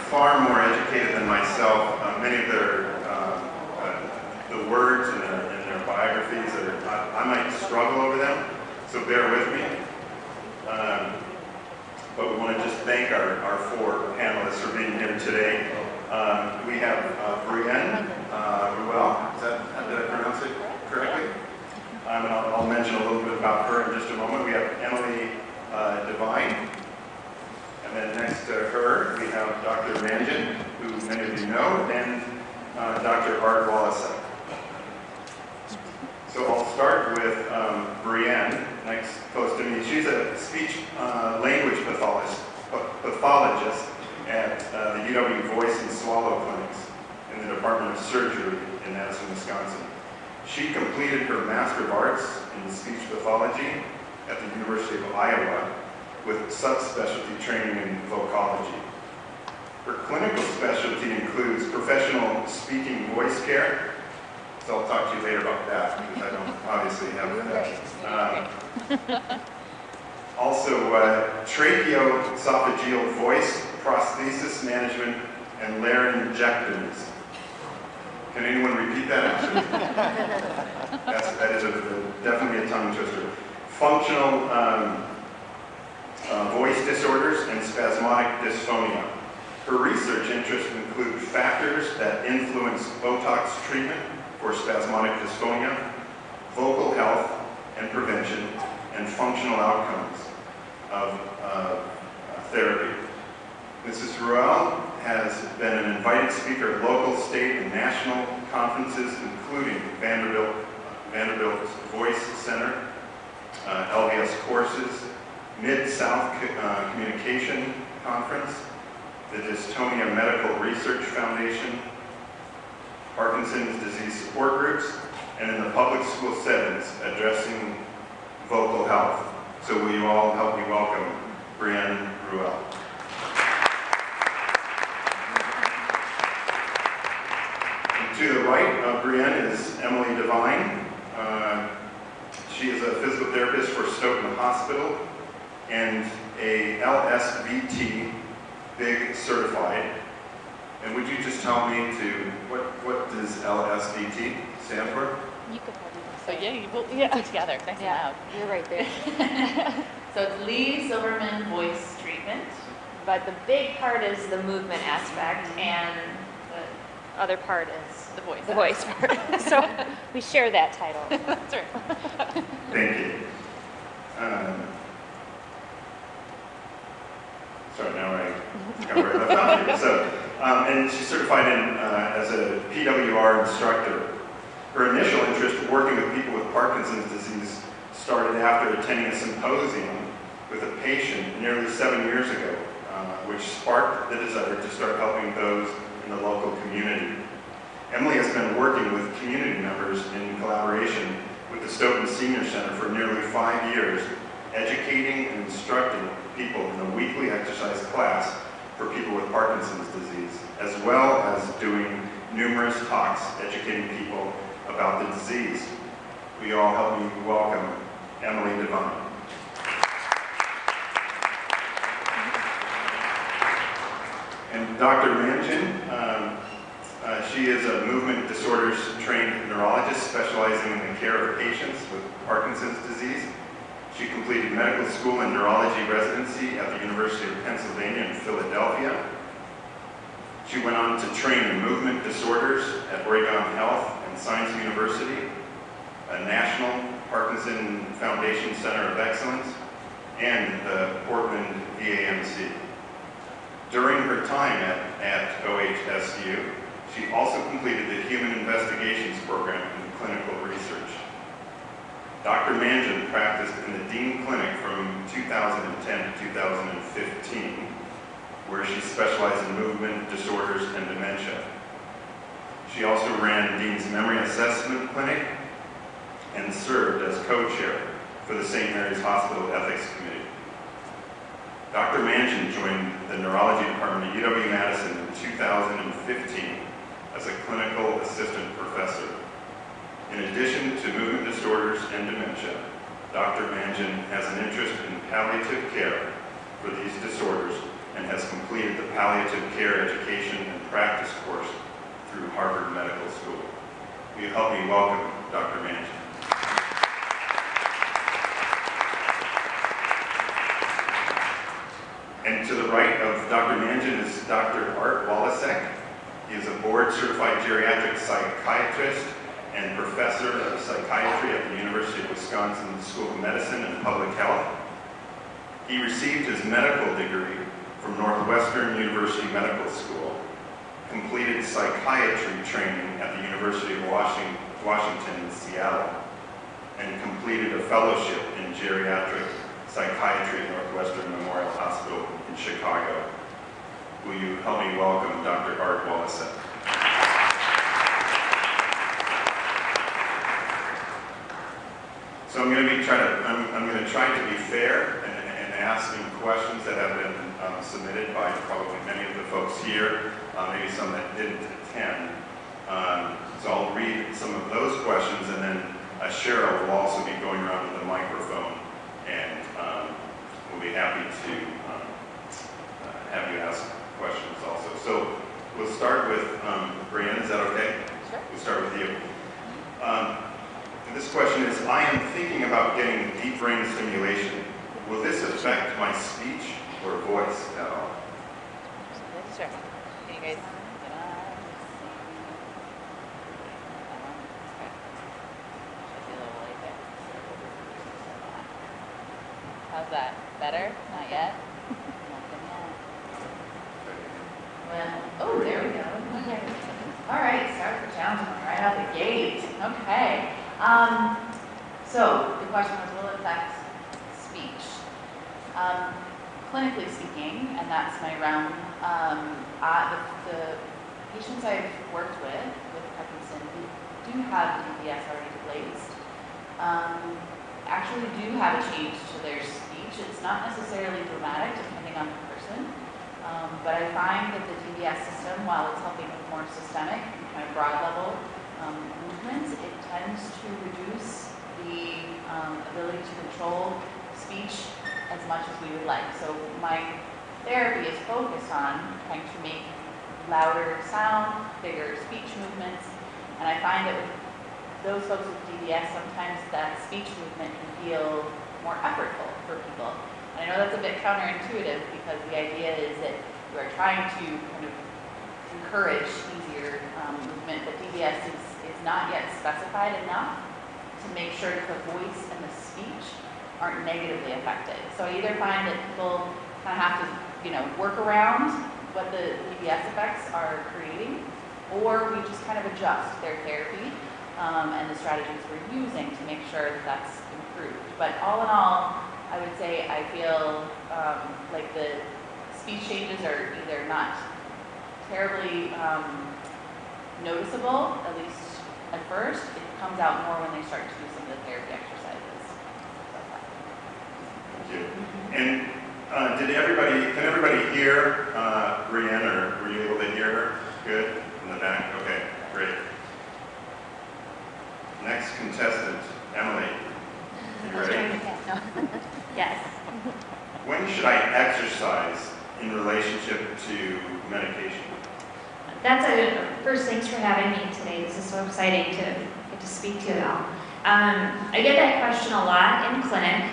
far more educated than myself. Many of their the words in their biographies, I might struggle over them, so bear with me. But we want to just thank our four panelists for being here today. We have Brienne Ruel. Did I pronounce it correctly? And I'll mention a little bit about her in just a moment. We have Emily Devine. And then next to her, we have Dr. Mangin, who many of you know, and Dr. Walazek. So I'll start with Breanne, next close to me. She's a speech language pathologist at the UW Voice and Swallow clinics in the Department of Surgery in Madison, Wisconsin. She completed her Master of Arts in Speech Pathology at the University of Iowa with subspecialty training in vocology. Her clinical specialty includes professional speaking voice care. So I'll talk to you later about that because I don't obviously have that. Also, tracheoesophageal voice prosthesis management and laryngectomies. Can anyone repeat that? That is definitely a tongue twister. Functional voice disorders and spasmodic dysphonia. Her research interests include factors that influence Botox treatment for spasmodic dysphonia, vocal health and prevention, and functional outcomes of therapy. Mrs. Ruel has been an invited speaker at local, state, and national conferences, including Vanderbilt's Voice Center, LVS courses, Mid-South Communication Conference, the Dystonia Medical Research Foundation, Parkinson's disease support groups, and in the public school settings addressing vocal health. So will you all help me welcome Brienne Ruel. And to the right of Brienne is Emily Devine. She is a physical therapist for Stoughton Hospital and a LSVT Big Certified. And would you just tell me what does LSVT stand for? You could probably So say. yeah, you both two together, nice and loud. You're right there. So it's Lee Silverman voice treatment. But the big part is the movement aspect, and the other part is The voice. the voice part. So we share that title. That's right. Thank you. Sorry, now I got where I left off here. So, and she's certified as a PWR instructor. Her initial interest working with people with Parkinson's disease started after attending a symposium with a patient nearly 7 years ago, which sparked the desire to start helping those in the local community. Emily has been working with community members in collaboration with the Stoughton Senior Center for nearly 5 years, educating and instructing people in a weekly exercise class for people with Parkinson's disease, as well as doing numerous talks educating people about the disease. Will you all help me welcome Emily Devine. And Dr. Mangin, she is a movement disorders trained neurologist specializing in the care of patients with Parkinson's disease. She completed medical school and neurology residency at the University of Pennsylvania in Philadelphia. She went on to train in movement disorders at Oregon Health and Science University, a National Parkinson Foundation Center of Excellence, and the Portland VAMC. During her time at OHSU, she also completed the Human Investigations Program in clinical research. Dr. Mangin practiced in the Dean Clinic from 2010 to 2015, where she specialized in movement disorders and dementia. She also ran Dean's Memory Assessment Clinic and served as co-chair for the St. Mary's Hospital Ethics Committee. Dr. Mangin joined the neurology department at UW-Madison in 2015 as a clinical assistant professor. In addition to movement disorders and dementia, Dr. Mangin has an interest in palliative care for these disorders and has completed the palliative care education and practice course through Harvard Medical School. Will you help me welcome Dr. Mangin? And to the right of Dr. Mangin is Dr. Walazek. He is a board-certified geriatric psychiatrist and professor of psychiatry at the University of Wisconsin School of Medicine and Public Health. He received his medical degree from Northwestern University Medical School, completed psychiatry training at the University of Washington in Seattle, and completed a fellowship in geriatric psychiatry at Northwestern Memorial Hospital in Chicago. Will you help me welcome Dr. Walazek? So I'm going to try to be fair and ask some questions that have been submitted by probably many of the folks here, maybe some that didn't attend. So I'll read some of those questions, and then Cheryl will also be going around with the microphone, and we'll be happy to have you ask questions also. So we'll start with Breanne, is that okay? Sure. We'll start with you. This question is, I am thinking about getting deep brain stimulation. Will this affect my speech or voice at all? Sure. Can you guys get on? How's that? Better? Not yet? Well, oh, there we go. Okay. All right, start the challenge right out the gate. Okay. So the question was, will it affect speech? Clinically speaking, and that's my realm, the patients I've worked with Parkinson who do have DBS already placed, actually do have a change to their speech. It's not necessarily dramatic depending on the person, but I find that the DBS system, while it's helping with more systemic and kind of broad level movements, it tends to reduce the ability to control speech as much as we would like. So my therapy is focused on trying to make louder sound, bigger speech movements, and I find that with those folks with DBS, sometimes that speech movement can feel more effortful for people. And I know that's a bit counterintuitive because the idea is that you are trying to kind of encourage easier movement, but DBS is not yet specified enough to make sure that the voice and the speech aren't negatively affected. So I either find that people kind of have to, work around what the DBS effects are creating, or we just kind of adjust their therapy and the strategies we're using to make sure that that's improved. But all in all, I would say I feel like the speech changes are either not terribly noticeable, at least at first. It comes out more when they start to do some of the therapy exercises. Thank you. And can everybody hear Brienne, or were you able to hear her? Good? In the back? Okay, great. Next contestant, Emily. You ready? Yes. When should I exercise in relationship to medication? First, thanks for having me today. This is so exciting to get to speak to you all. I get that question a lot in clinic,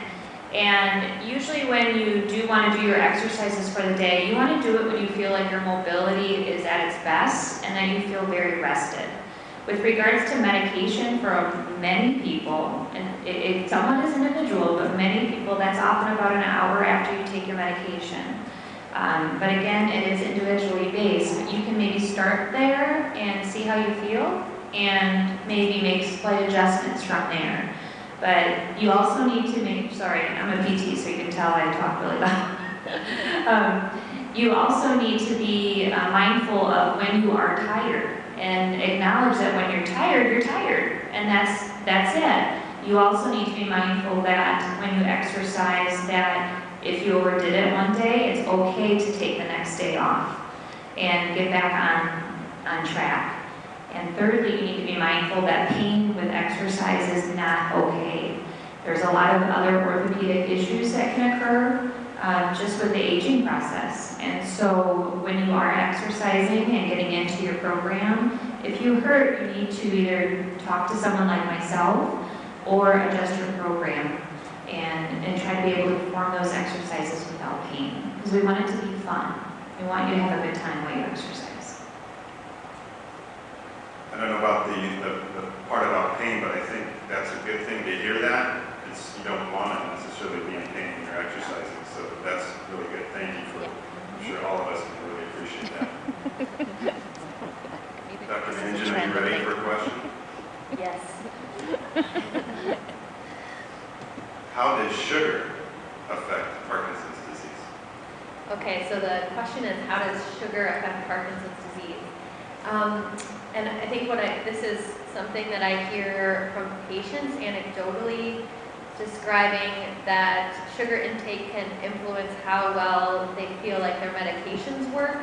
and usually when you do want to do your exercises for the day, you want to do it when you feel like your mobility is at its best and that you feel very rested. With regards to medication, for many people, and it somewhat is individual, but many people, that's often about an hour after you take your medication. But again, it is individually based. You can maybe start there and see how you feel, and maybe make slight adjustments from there. But you also need to make, sorry, I'm a PT, so you can tell I talk really loud. You also need to be mindful of when you are tired, and acknowledge that when you're tired, and that's it. You also need to be mindful that when you exercise, that if you overdid it one day, it's okay to take the next day off and get back on track. And thirdly, you need to be mindful that pain with exercise is not okay. There's a lot of other orthopedic issues that can occur just with the aging process. And so when you are exercising and getting into your program, if you hurt, you need to either talk to someone like myself or adjust your program and try to be able to perform those exercises without pain. Because we want it to be fun. We want you to have a good time while you exercise. I don't know about the part about pain, but I think that's a good thing to hear that. You don't want to necessarily be in pain when you're exercising, so that's really good. Thank you for, I'm sure all of us can really appreciate that. Dr. Mangin, are you ready for a question? Yes. How does sugar affect Parkinson's disease? Okay, so the question is, how does sugar affect Parkinson's disease? And I think this is something that I hear from patients anecdotally, describing that sugar intake can influence how well they feel like their medications work.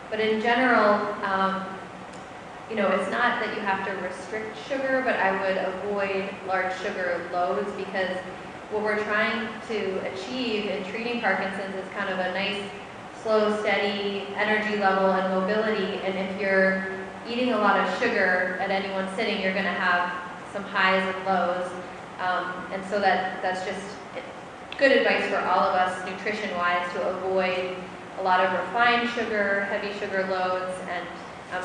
But in general, it's not that you have to restrict sugar, but I would avoid large sugar loads, because what we're trying to achieve in treating Parkinson's is kind of a nice, slow, steady energy level and mobility. And if you're eating a lot of sugar at any one sitting, you're going to have some highs and lows. And so that's just good advice for all of us nutrition-wise, to avoid a lot of refined sugar, heavy sugar loads, and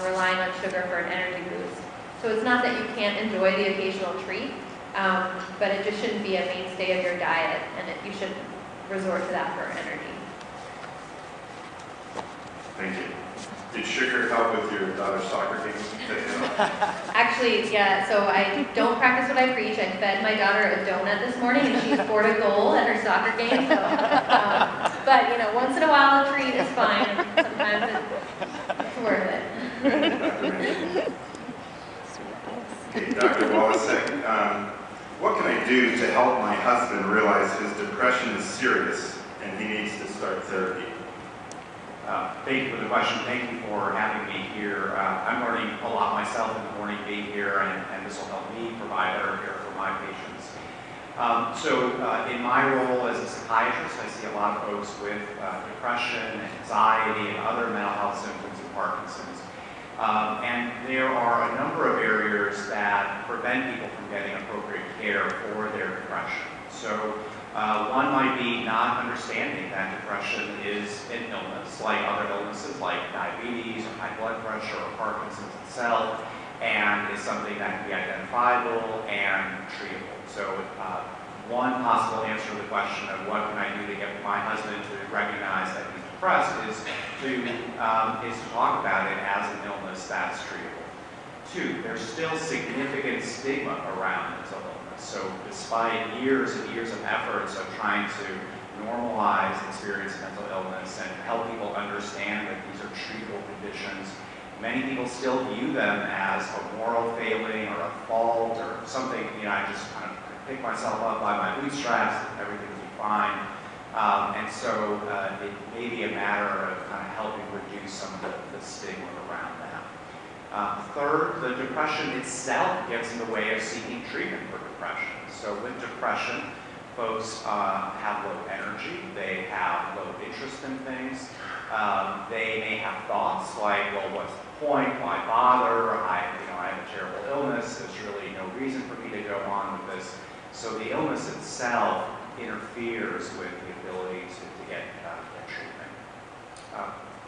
relying on sugar for an energy boost. So it's not that you can't enjoy the occasional treat, but it just shouldn't be a mainstay of your diet, and you shouldn't resort to that for energy. Thank you. Did sugar help with your daughter's soccer game? Actually, yeah, so I don't practice what I preach. I fed my daughter a donut this morning, and she scored a goal at her soccer game. So, but, once in a while a treat is fine, and sometimes it's worth it. Okay, Dr. Walazek, what can I do to help my husband realize his depression is serious and he needs to start therapy? Thank you for the question. Thank you for having me here. I'm learning a lot myself in the morning being here, and this will help me provide better care for my patients. In my role as a psychiatrist, I see a lot of folks with depression, anxiety, and other mental health symptoms of Parkinson's. And there are a number of barriers that prevent people from getting appropriate care for their depression. So one might be not understanding that depression is an illness, like other illnesses like diabetes or high blood pressure or Parkinson's itself, and is something that can be identifiable and treatable. So one possible answer to the question of what can I do to get my husband to recognize that he's depressed is to talk about it as an illness that's treatable. Two, there's still significant stigma around mental illness. So despite years and years of efforts of trying to normalize experience of mental illness and help people understand that these are treatable conditions, many people still view them as a moral failing or a fault or something, I just kind of pick myself up by my bootstraps, everything will be fine. And so it may be a matter of kind of helping reduce some of the stigma around that. Third, the depression itself gets in the way of seeking treatment for depression. So with depression, folks have low energy, they have low interest in things, they may have thoughts like, well, what's the point, why bother, I have a terrible illness, there's really no reason for me to go on with this. So the illness itself interferes with the ability to get treatment.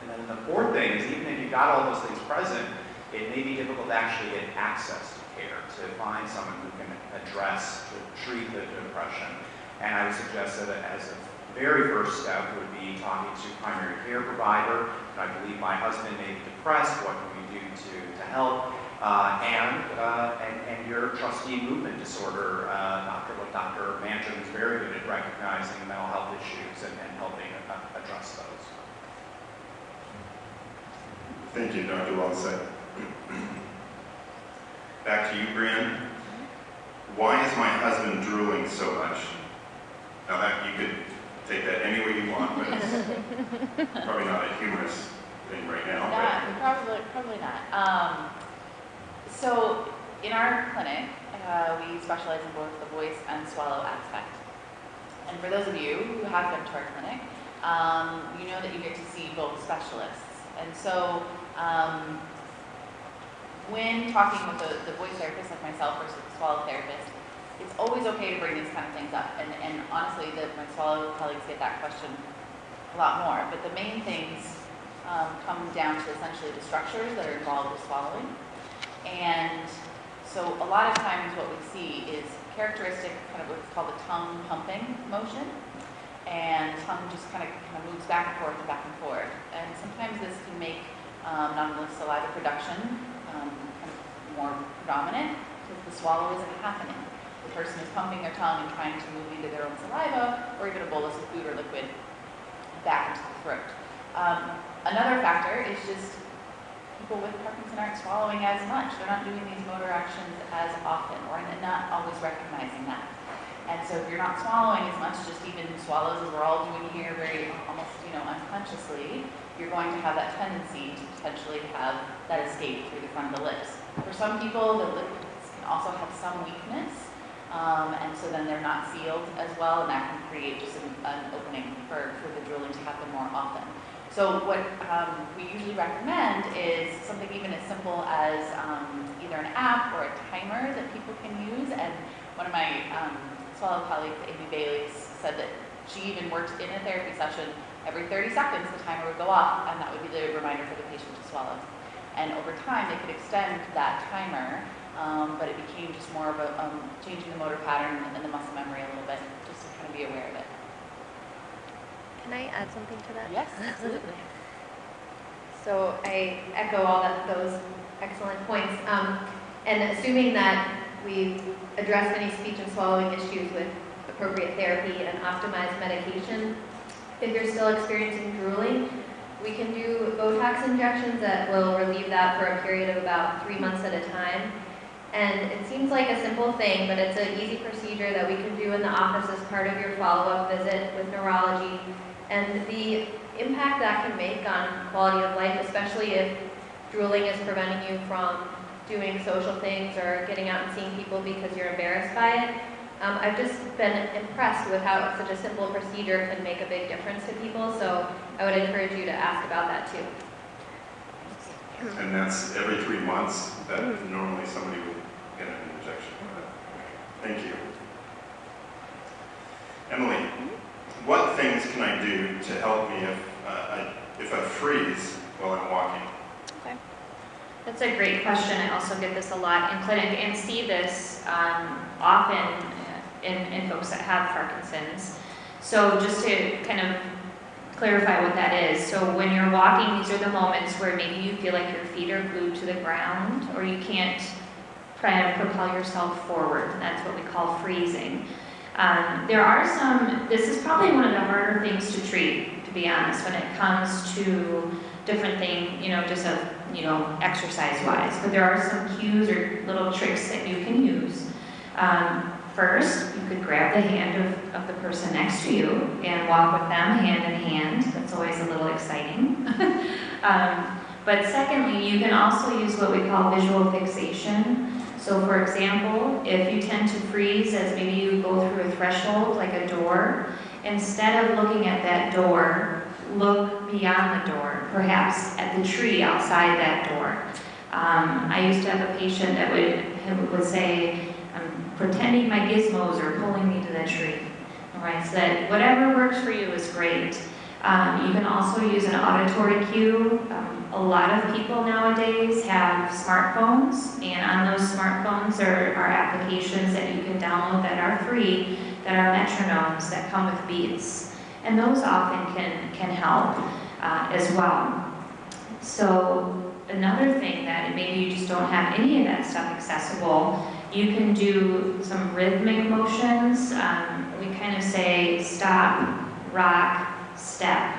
And then the fourth thing is, even if you've got all those things present, it may be difficult to actually get access to care, to find someone who can address, to treat the depression. And I would suggest that as a very first step would be talking to a primary care provider. I believe my husband may be depressed, what can we do to help? And your trustee movement disorder, Dr. Mangin is very good at recognizing mental health issues and helping address those. Thank you, Dr. Walazek. Back to you, Breanne. Why is my husband drooling so much? Now that you could take that any way you want, but it's probably not a humorous thing right now. Probably not. So in our clinic, we specialize in both the voice and swallow aspect. And for those of you who have been to our clinic, you know that you get to see both specialists. And so when talking with the voice therapist like myself versus the swallow therapist, it's always okay to bring these kind of things up. And honestly, my swallow colleagues get that question a lot more. But the main things come down to essentially the structures that are involved with swallowing. And so a lot of times what we see is characteristic, kind of what's called the tongue pumping motion. And tongue just kind of moves back and forth and back and forth. And sometimes this can make not only saliva production kind of more predominant, because the swallow isn't happening. The person is pumping their tongue and trying to move either their own saliva or even a bolus of food or liquid back into the throat. Another factor is just people with Parkinson aren't swallowing as much. They're not doing these motor actions as often, or not always recognizing that. And so if you're not swallowing as much, just even swallows as we're all doing here very almost, unconsciously, you're going to have that tendency to potentially have that escape through the front of the lips. For some people, the lips can also have some weakness, and so then they're not sealed as well, and that can create just an opening for the drooling to happen more often. So what we usually recommend is something even as simple as either an app or a timer that people can use. And one of my swallow colleagues, Amy Bailey, said that she even worked in a therapy session. Every 30 seconds, the timer would go off, and that would be the reminder for the patient to swallow. And over time, they could extend that timer, but it became just more of a changing the motor pattern and the muscle memory a little bit, just to kind of be aware of it. Can I add something to that? Yes, absolutely. So I echo all those excellent points. And assuming that we've addressed any speech and swallowing issues with appropriate therapy and optimized medication, if you're still experiencing drooling, we can do Botox injections that will relieve that for a period of about 3 months at a time. And it seems like a simple thing, but it's an easy procedure that we can do in the office as part of your follow-up visit with neurology. And the impact that can make on quality of life, especially if drooling is preventing you from doing social things or getting out and seeing people because you're embarrassed by it. I've just been impressed with how such a simple procedure can make a big difference to people, so I would encourage you to ask about that too. And that's every 3 months that normally somebody would get an injection. Thank you. Emily, what things can I do to help me if I freeze while I'm walking? Okay. That's a great question. I also get this a lot in clinic and see this often in folks that have Parkinson's. So just to kind of clarify what that is. So when you're walking, these are the moments where maybe you feel like your feet are glued to the ground or you can't try to propel yourself forward. That's what we call freezing. There are some, this is probably one of the harder things to treat, to be honest, when it comes to different things, just exercise-wise. But there are some cues or little tricks that you can use. First, you could grab the hand of the person next to you and walk with them hand in hand. That's always a little exciting. But secondly, you can also use what we call visual fixation. So for example, if you tend to freeze as maybe you go through a threshold, like a door, instead of looking at that door, look beyond the door, perhaps at the tree outside that door. I used to have a patient that would say, I'm pretending my gizmos are pulling me to the tree. All right, so that whatever works for you is great. You can also use an auditory cue. A lot of people nowadays have smartphones, and on those smartphones are applications that you can download that are free, that are metronomes that come with beats. And those often can help as well. So another thing that maybe you just don't have any of that stuff accessible, you can do some rhythmic motions. We kind of say stop, rock, step.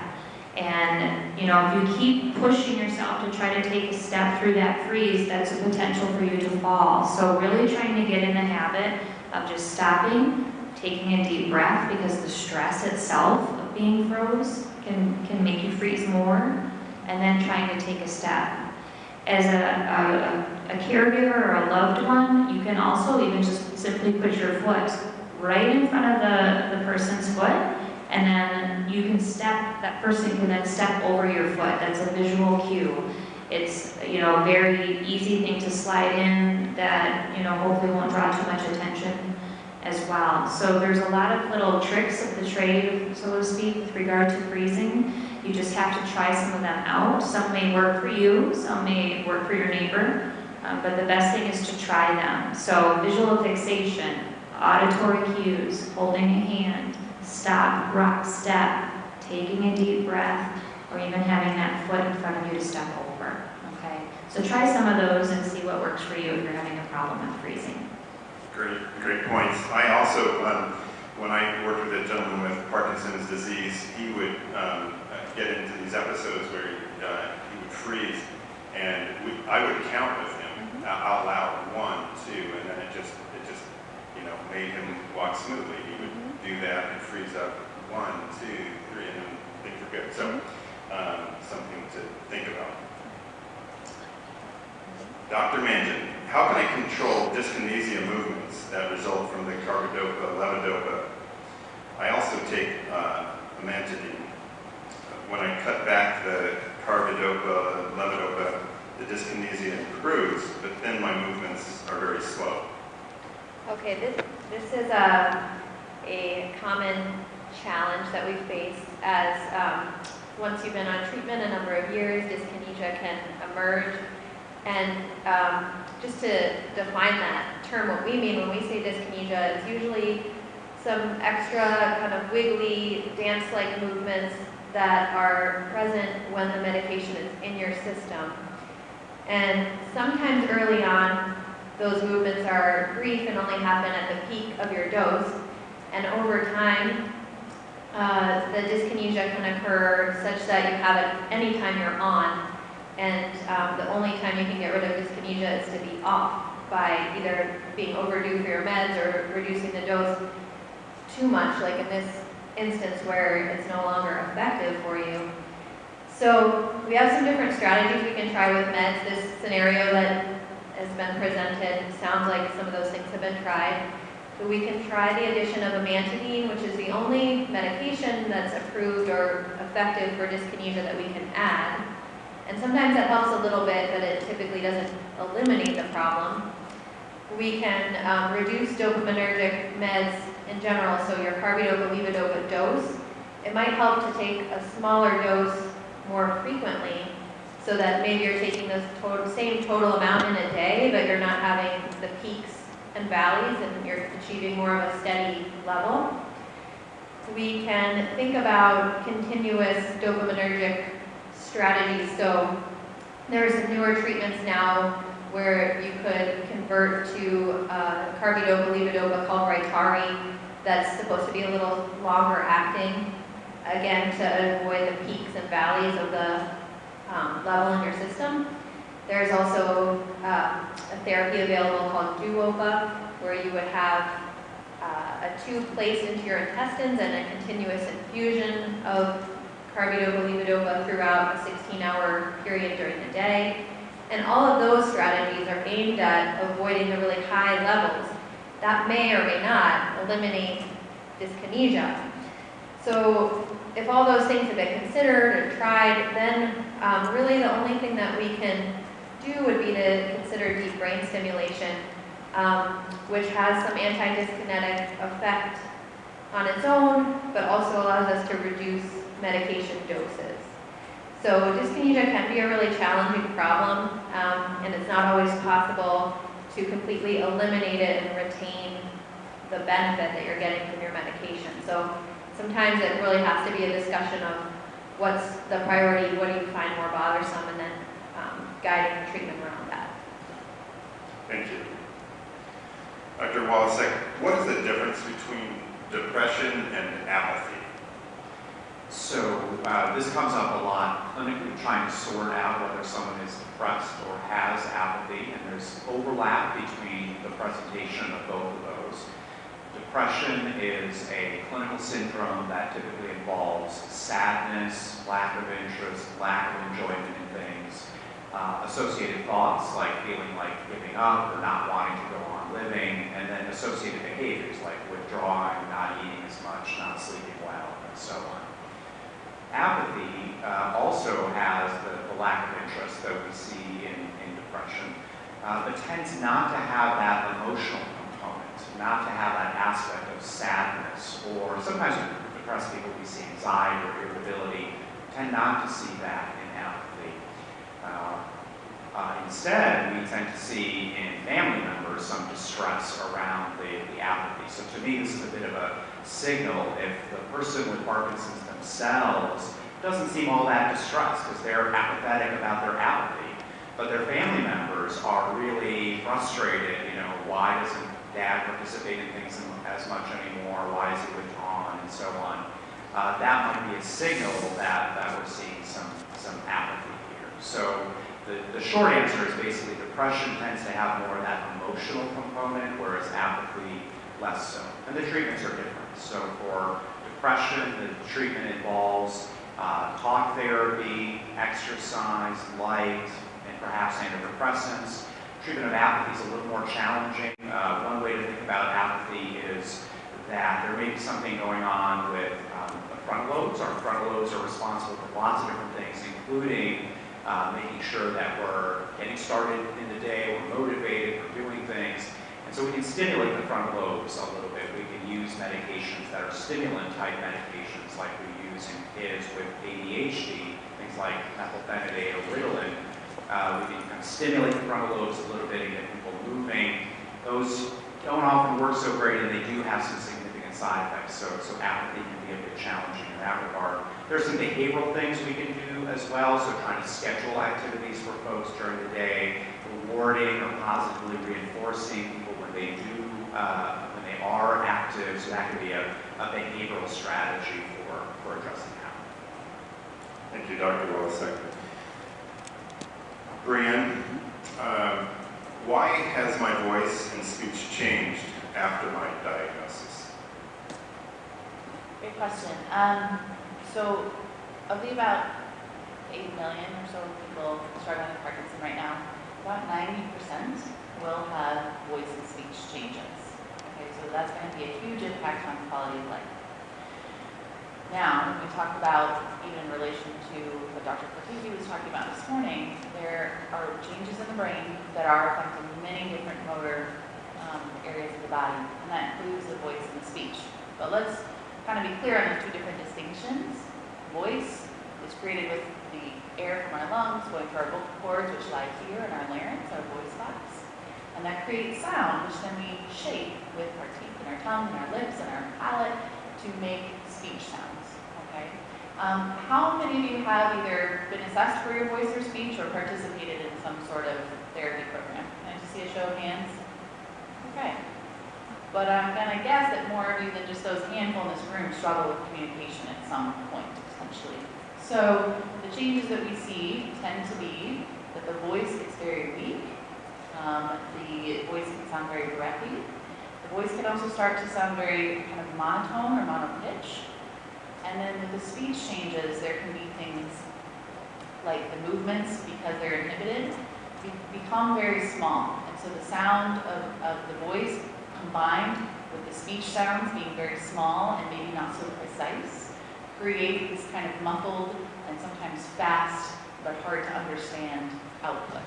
And, if you keep pushing yourself to try to take a step through that freeze, that's a potential for you to fall. So really trying to get in the habit of just stopping, taking a deep breath, because the stress itself of being froze can make you freeze more, and then trying to take a step. As a caregiver or a loved one, you can also even just simply put your foot right in front of the person's foot, and then you can step that person can then step over your foot. That's a visual cue. It's, you know, a very easy thing to slide in that, you know, hopefully won't draw too much attention as well. So there's a lot of little tricks of the trade, so to speak, with regard to freezing. You just have to try some of them out. Some may work for you, some may work for your neighbor, but the best thing is to try them. So visual fixation, auditory cues, holding a hand, stop, rock, step, taking a deep breath, or even having that foot in front of you to step over, okay? So try some of those and see what works for you if you're having a problem with freezing. Great points. I also, when I worked with a gentleman with Parkinson's disease, he would get into these episodes where he would freeze, and I would count with him out loud, 1, 2, and then it just you know, made him walk smoothly. He would do that and freeze up 1, 2, 3, and then things were good. So something to think about. Dr. Mangin, how can I control dyskinesia movements that result from the carbidopa, levodopa? I also take amantadine. When I cut back the carbidopa, levodopa, the dyskinesia improves, but then my movements are very slow. Okay, this is a common challenge that we face as once you've been on treatment a number of years, dyskinesia can emerge. And just to define that term, what we mean when we say dyskinesia is usually some extra kind of wiggly, dance-like movements that are present when the medication is in your system. And sometimes early on, those movements are brief and only happen at the peak of your dose. And over time, the dyskinesia can occur such that you have it anytime you're on. And the only time you can get rid of dyskinesia is to be off by either being overdue for your meds or reducing the dose too much, like in this instance where it's no longer effective for you. So we have some different strategies we can try with meds. This scenario that has been presented sounds like some of those things have been tried. So we can try the addition of amantadine, which is the only medication that's approved or effective for dyskinesia that we can add. And sometimes that helps a little bit, but it typically doesn't eliminate the problem. We can reduce dopaminergic meds in general, so your carbidopa, levodopa dose. It might help to take a smaller dose more frequently, so that maybe you're taking the same total amount in a day, but you're not having the peaks and valleys, and you're achieving more of a steady level. We can think about continuous dopaminergic strategies. So there's newer treatments now where you could convert to carbidopa, levodopa called Rytari that's supposed to be a little longer acting, again, to avoid the peaks and valleys of the level in your system. There's also a therapy available called Duopa, where you would have a tube placed into your intestines and a continuous infusion of carbidopa, levodopa throughout a 16-hour period during the day. And all of those strategies are aimed at avoiding the really high levels that may or may not eliminate dyskinesia. So if all those things have been considered and tried, then really the only thing that we can do would be to consider deep brain stimulation, which has some anti-dyskinetic effect on its own, but also allows us to reduce medication doses. So dyskinesia can be a really challenging problem, and it's not always possible to completely eliminate it and retain the benefit that you're getting from your medication. So sometimes it really has to be a discussion of what's the priority, what do you find more bothersome, and then guiding the treatment around that. Thank you. Dr. Walazek, what is the difference between depression and apathy? So this comes up a lot clinically, trying to sort out whether someone is depressed or has apathy, and there's overlap between the presentation of both of those. Depression is a clinical syndrome that typically involves sadness, lack of interest, lack of enjoyment in things, associated thoughts like feeling like giving up or not wanting to go on living, and then associated behaviors like withdrawing, not eating as much, not sleeping well, and so on. also has the lack of interest that we see in depression, but tends not to have that emotional component, not to have that aspect of sadness, or sometimes with depressed people we see anxiety or irritability, tend not to see that in apathy. Instead, we tend to see in family members some distress around the apathy. So to me, this is a bit of a signal. If the person with Parkinson's themselves doesn't seem all that distressed because they're apathetic about their apathy, but their family members are really frustrated, why doesn't dad participate in things as much anymore, why is he withdrawn, and so on. That might be a signal that we're seeing some apathy here. So the short answer is basically depression tends to have more of that emotional component, whereas apathy less so. And the treatments are different. So for depression, the treatment involves talk therapy, exercise, light, and perhaps antidepressants. Treatment of apathy is a little more challenging. One way to think about apathy is that there may be something going on with the frontal lobes. Our frontal lobes are responsible for lots of different things, including making sure that we're getting started in the day, we're motivated, we're doing things. And so we can stimulate the frontal lobes a little bit. We can use medications that are stimulant-type medications like we use in kids with ADHD, things like methylphenidate or Ritalin. We can kind of stimulate the frontal lobes a little bit and get people moving. Those don't often work so great, and they do have some significant side effects. So apathy can be a bit challenging in that regard. There's some behavioral things we can do as well, so trying to schedule activities for folks during the day, rewarding or positively reinforcing people when they are active, so that can be a behavioral strategy for addressing apathy. Thank you, Dr. Walazek. Brienne, why has my voice and speech changed after my diagnosis? Great question. So of the about 8 million or so people struggling with Parkinson right now, about 90% will have voice and speech changes. Okay, so that's going to be a huge impact on quality of life. Now, when we talk about, even in relation to what Dr. Apathy was talking about this morning, there are changes in the brain that are affecting many different motor areas of the body, and that includes the voice and the speech. But let's kind of be clear on those two different distinctions. Voice is created with the air from our lungs going to our vocal cords, which lie here in our larynx, our voice box. And that creates sound, which then we shape with our teeth and our tongue and our lips and our palate to make speech sounds, okay? How many of you have either been assessed for your voice or speech or participated in some sort of therapy program? Can I just see a show of hands? Okay. But I'm going to guess that more of you than just those handful in this room struggle with communication at some point, essentially. So the changes that we see tend to be that the voice gets very weak. The voice can sound very breathy. The voice can also start to sound very kind of monotone or monopitch. And then with the speech changes, there can be things like the movements, because they're inhibited, become very small. And so the sound of the voice combined with the speech sounds being very small and maybe not so precise, create this kind of muffled and sometimes fast but hard to understand output.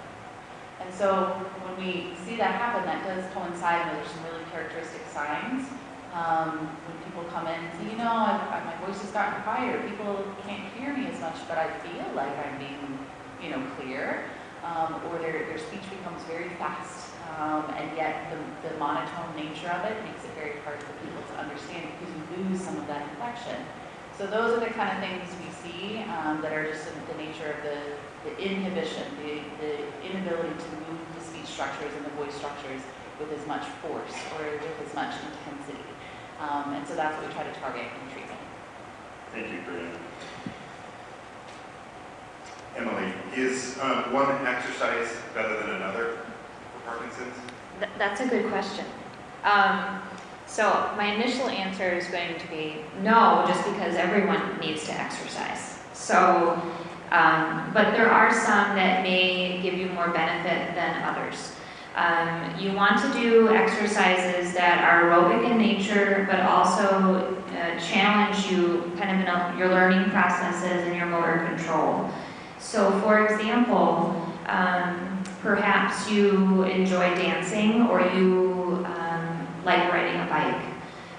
And so when we see that happen, that does coincide with some really characteristic signs. When people come in and say, my voice has gotten quieter, people can't hear me as much, but I feel like I'm being, clear, or their speech becomes very fast, and yet the monotone nature of it makes it very hard for people to understand because you lose some of that inflection. So those are the kind of things we see that are just the nature of the inhibition, the inability to move the speech structures and the voice structures with as much force or with as much intensity. And so that's what we try to target in treatment. Thank you, Breanne. Emily, is one exercise better than another for Parkinson's? That's a good question. So my initial answer is going to be no, just because everyone needs to exercise. So, but there are some that may give you more benefit than others. You want to do exercises that are aerobic in nature, but also challenge you kind of in your learning processes and your motor control. So for example, perhaps you enjoy dancing or you like riding a bike.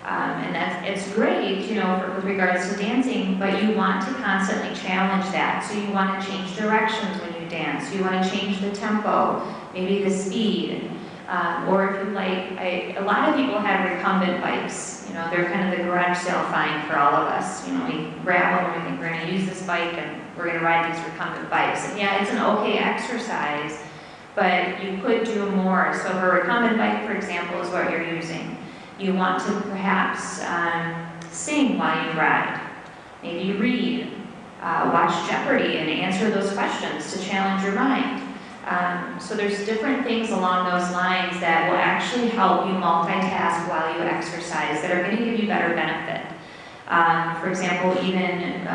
And it's great, you know, with regards to dancing, but you want to constantly challenge that. So you want to change directions when you dance. You want to change the tempo, maybe the speed. Or if you like, a lot of people have recumbent bikes. You know, they're kind of the garage sale find for all of us. You know, we grab them and we think we're going to use this bike and we're going to ride these recumbent bikes. And yeah, it's an okay exercise, but you could do more. So if a recumbent bike, for example, is what you're using, you want to perhaps sing while you ride. Maybe you read, watch Jeopardy and answer those questions to challenge your mind. So there's different things along those lines that will actually help you multitask while you exercise that are going to give you better benefit. For example, even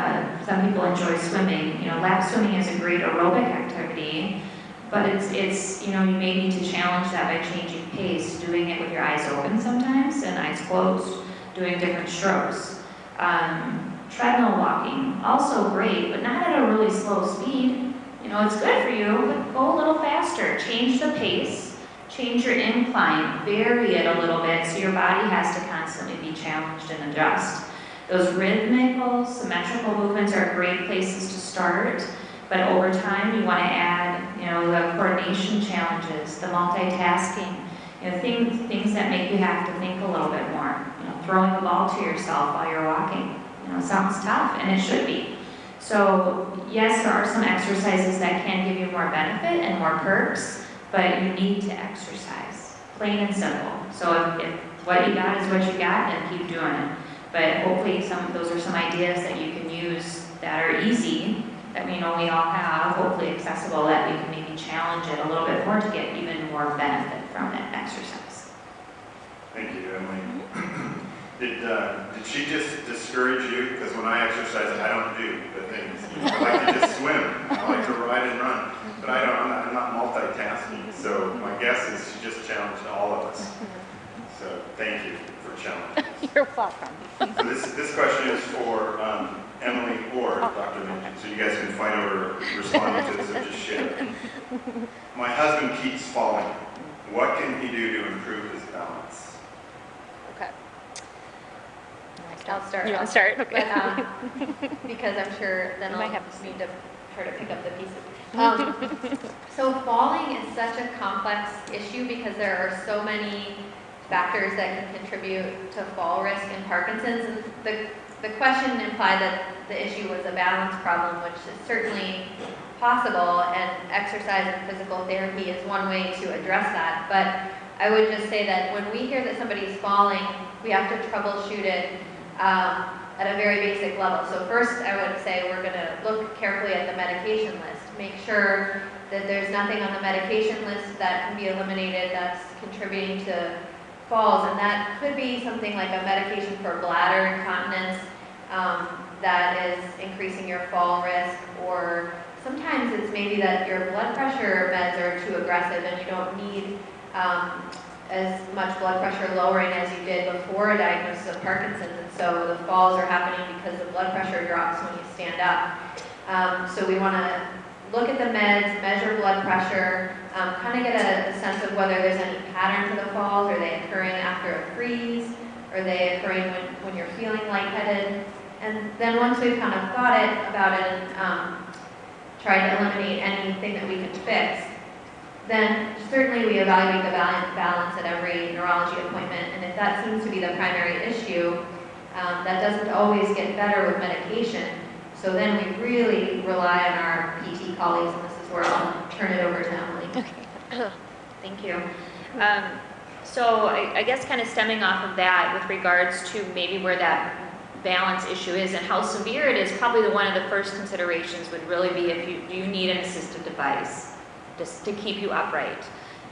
some people enjoy swimming. You know, lap swimming is a great aerobic activity, but it's you know, you may need to challenge that by changing pace, doing it with your eyes open sometimes and eyes closed, doing different strokes. Treadmill walking, also great, but not at a really slow speed. You know, it's good for you, but go a little faster. Change the pace, change your incline, vary it a little bit so your body has to constantly be challenged and adjust. Those rhythmical, symmetrical movements are great places to start, but over time you want to add, you know, the coordination challenges, the multitasking, you know, things that make you have to think a little bit more. You know, throwing the ball to yourself while you're walking. You know, sounds tough, and it should be. So yes, there are some exercises that can give you more benefit and more perks, but you need to exercise, plain and simple. So if what you got is what you got, then keep doing it. But hopefully those are some ideas that you can use that are easy, that we know we all have, hopefully accessible, that we can maybe challenge it a little bit more to get even more benefit from that exercise. Thank you, Emily. Did she just discourage you? Because when I exercise, I don't do the things. I like to just swim. I like to ride and run. But I'm not multitasking. So my guess is she just challenged all of us. So thank you for challenging us. You're welcome. So this question is for Emily or Dr. Mangin. So you guys can fight over responding to this or just share it. My husband keeps falling. What can he do to improve his balance? Okay. I'll start. You want to start? Okay. But, because I'm sure then You I'll might have to need to try to pick up the pieces. So falling is such a complex issue because there are so many factors that can contribute to fall risk in Parkinson's. And the question implied that the issue was a balance problem, which is certainly possible, and exercise and physical therapy is one way to address that. But I would just say that when we hear that somebody's falling, we have to troubleshoot it at a very basic level. So first, I would say we're going to look carefully at the medication list. Make sure that there's nothing on the medication list that can be eliminated that's contributing to falls. And that could be something like a medication for bladder incontinence that is increasing your fall risk. Or sometimes it's maybe that your blood pressure meds are too aggressive and you don't need as much blood pressure lowering as you did before a diagnosis of Parkinson's, and so the falls are happening because the blood pressure drops when you stand up. So we want to look at the meds, measure blood pressure, kind of get a sense of whether there's any pattern to the falls. Are they occurring after a freeze? Are they occurring when you're feeling lightheaded? And then once we've kind of thought about it and tried to eliminate anything that we can fix, then certainly we evaluate the balance at every neurology appointment. And if that seems to be the primary issue, that doesn't always get better with medication. So then we really rely on our PT colleagues, and this is where I'll turn it over to Emily. Okay. Thank you. So I guess kind of stemming off of that with regards to maybe where that balance issue is and how severe it is, probably one of the first considerations would really be if you need an assistive device just to keep you upright.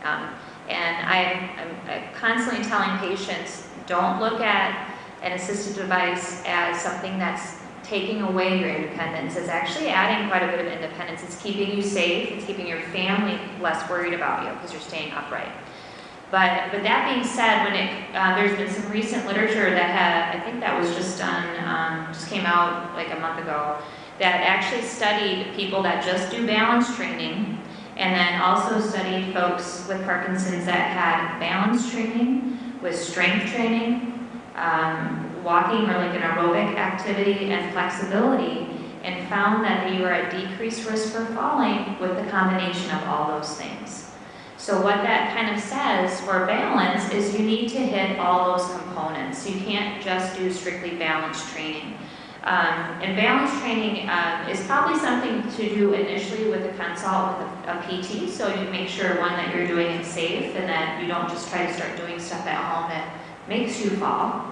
And I'm constantly telling patients, don't look at an assistive device as something that's taking away your independence. It's actually adding quite a bit of independence. It's keeping you safe. It's keeping your family less worried about you because you're staying upright. But that being said, when there's been some recent literature that I think that was just done, just came out like a month ago, that actually studied people that just do balance training, and then also studied folks with Parkinson's that had balance training with strength training, walking or like an aerobic activity and flexibility, and found that you were at decreased risk for falling with the combination of all those things. So what that kind of says for balance is you need to hit all those components. You can't just do strictly balance training. And balance training is probably something to do initially with a consult with a PT, so you make sure, one, that you're doing it safe and that you don't just try to start doing stuff at home that makes you fall.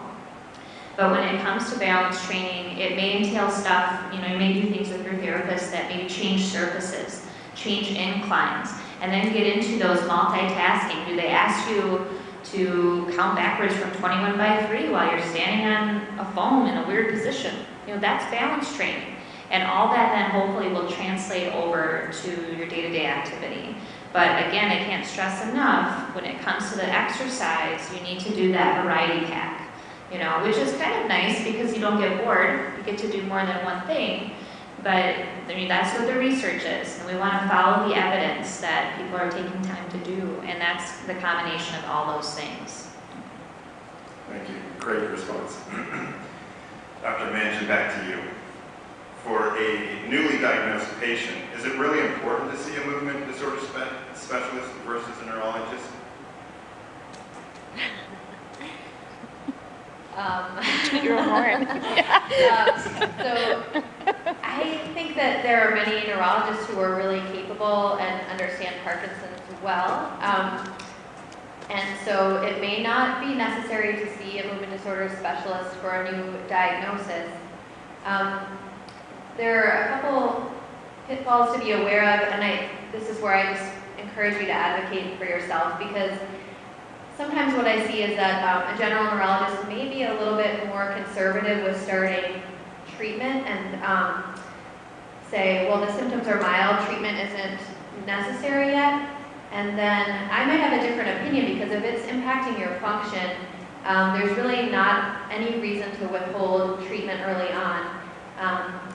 But when it comes to balance training, it may entail stuff, you may do things with your therapist that maybe change surfaces, change inclines, and then get into those multitasking. Do they ask you to count backwards from 21 by 3 while you're standing on a foam in a weird position? That's balance training. And all that then hopefully will translate over to your day-to-day activity. But again, I can't stress enough, when it comes to the exercise, you need to do that variety pack. Which is kind of nice because you don't get bored. You get to do more than one thing. But that's what the research is. And we want to follow the evidence that people are taking time to do. And that's the combination of all those things. Thank you. Great response. Dr. Mangin, back to you. For a newly diagnosed patient, is it really important to see a movement disorder specialist versus a neurologist? Your horn. So I think that there are many neurologists who are really capable and understand Parkinson's well. And so it may not be necessary to see a movement disorder specialist for a new diagnosis. There are a couple pitfalls to be aware of, and this is where I just encourage you to advocate for yourself, because sometimes what I see is that a general neurologist may be a little bit more conservative with starting treatment and say, well, the symptoms are mild, treatment isn't necessary yet. And then I might have a different opinion, because if it's impacting your function, there's really not any reason to withhold treatment early on.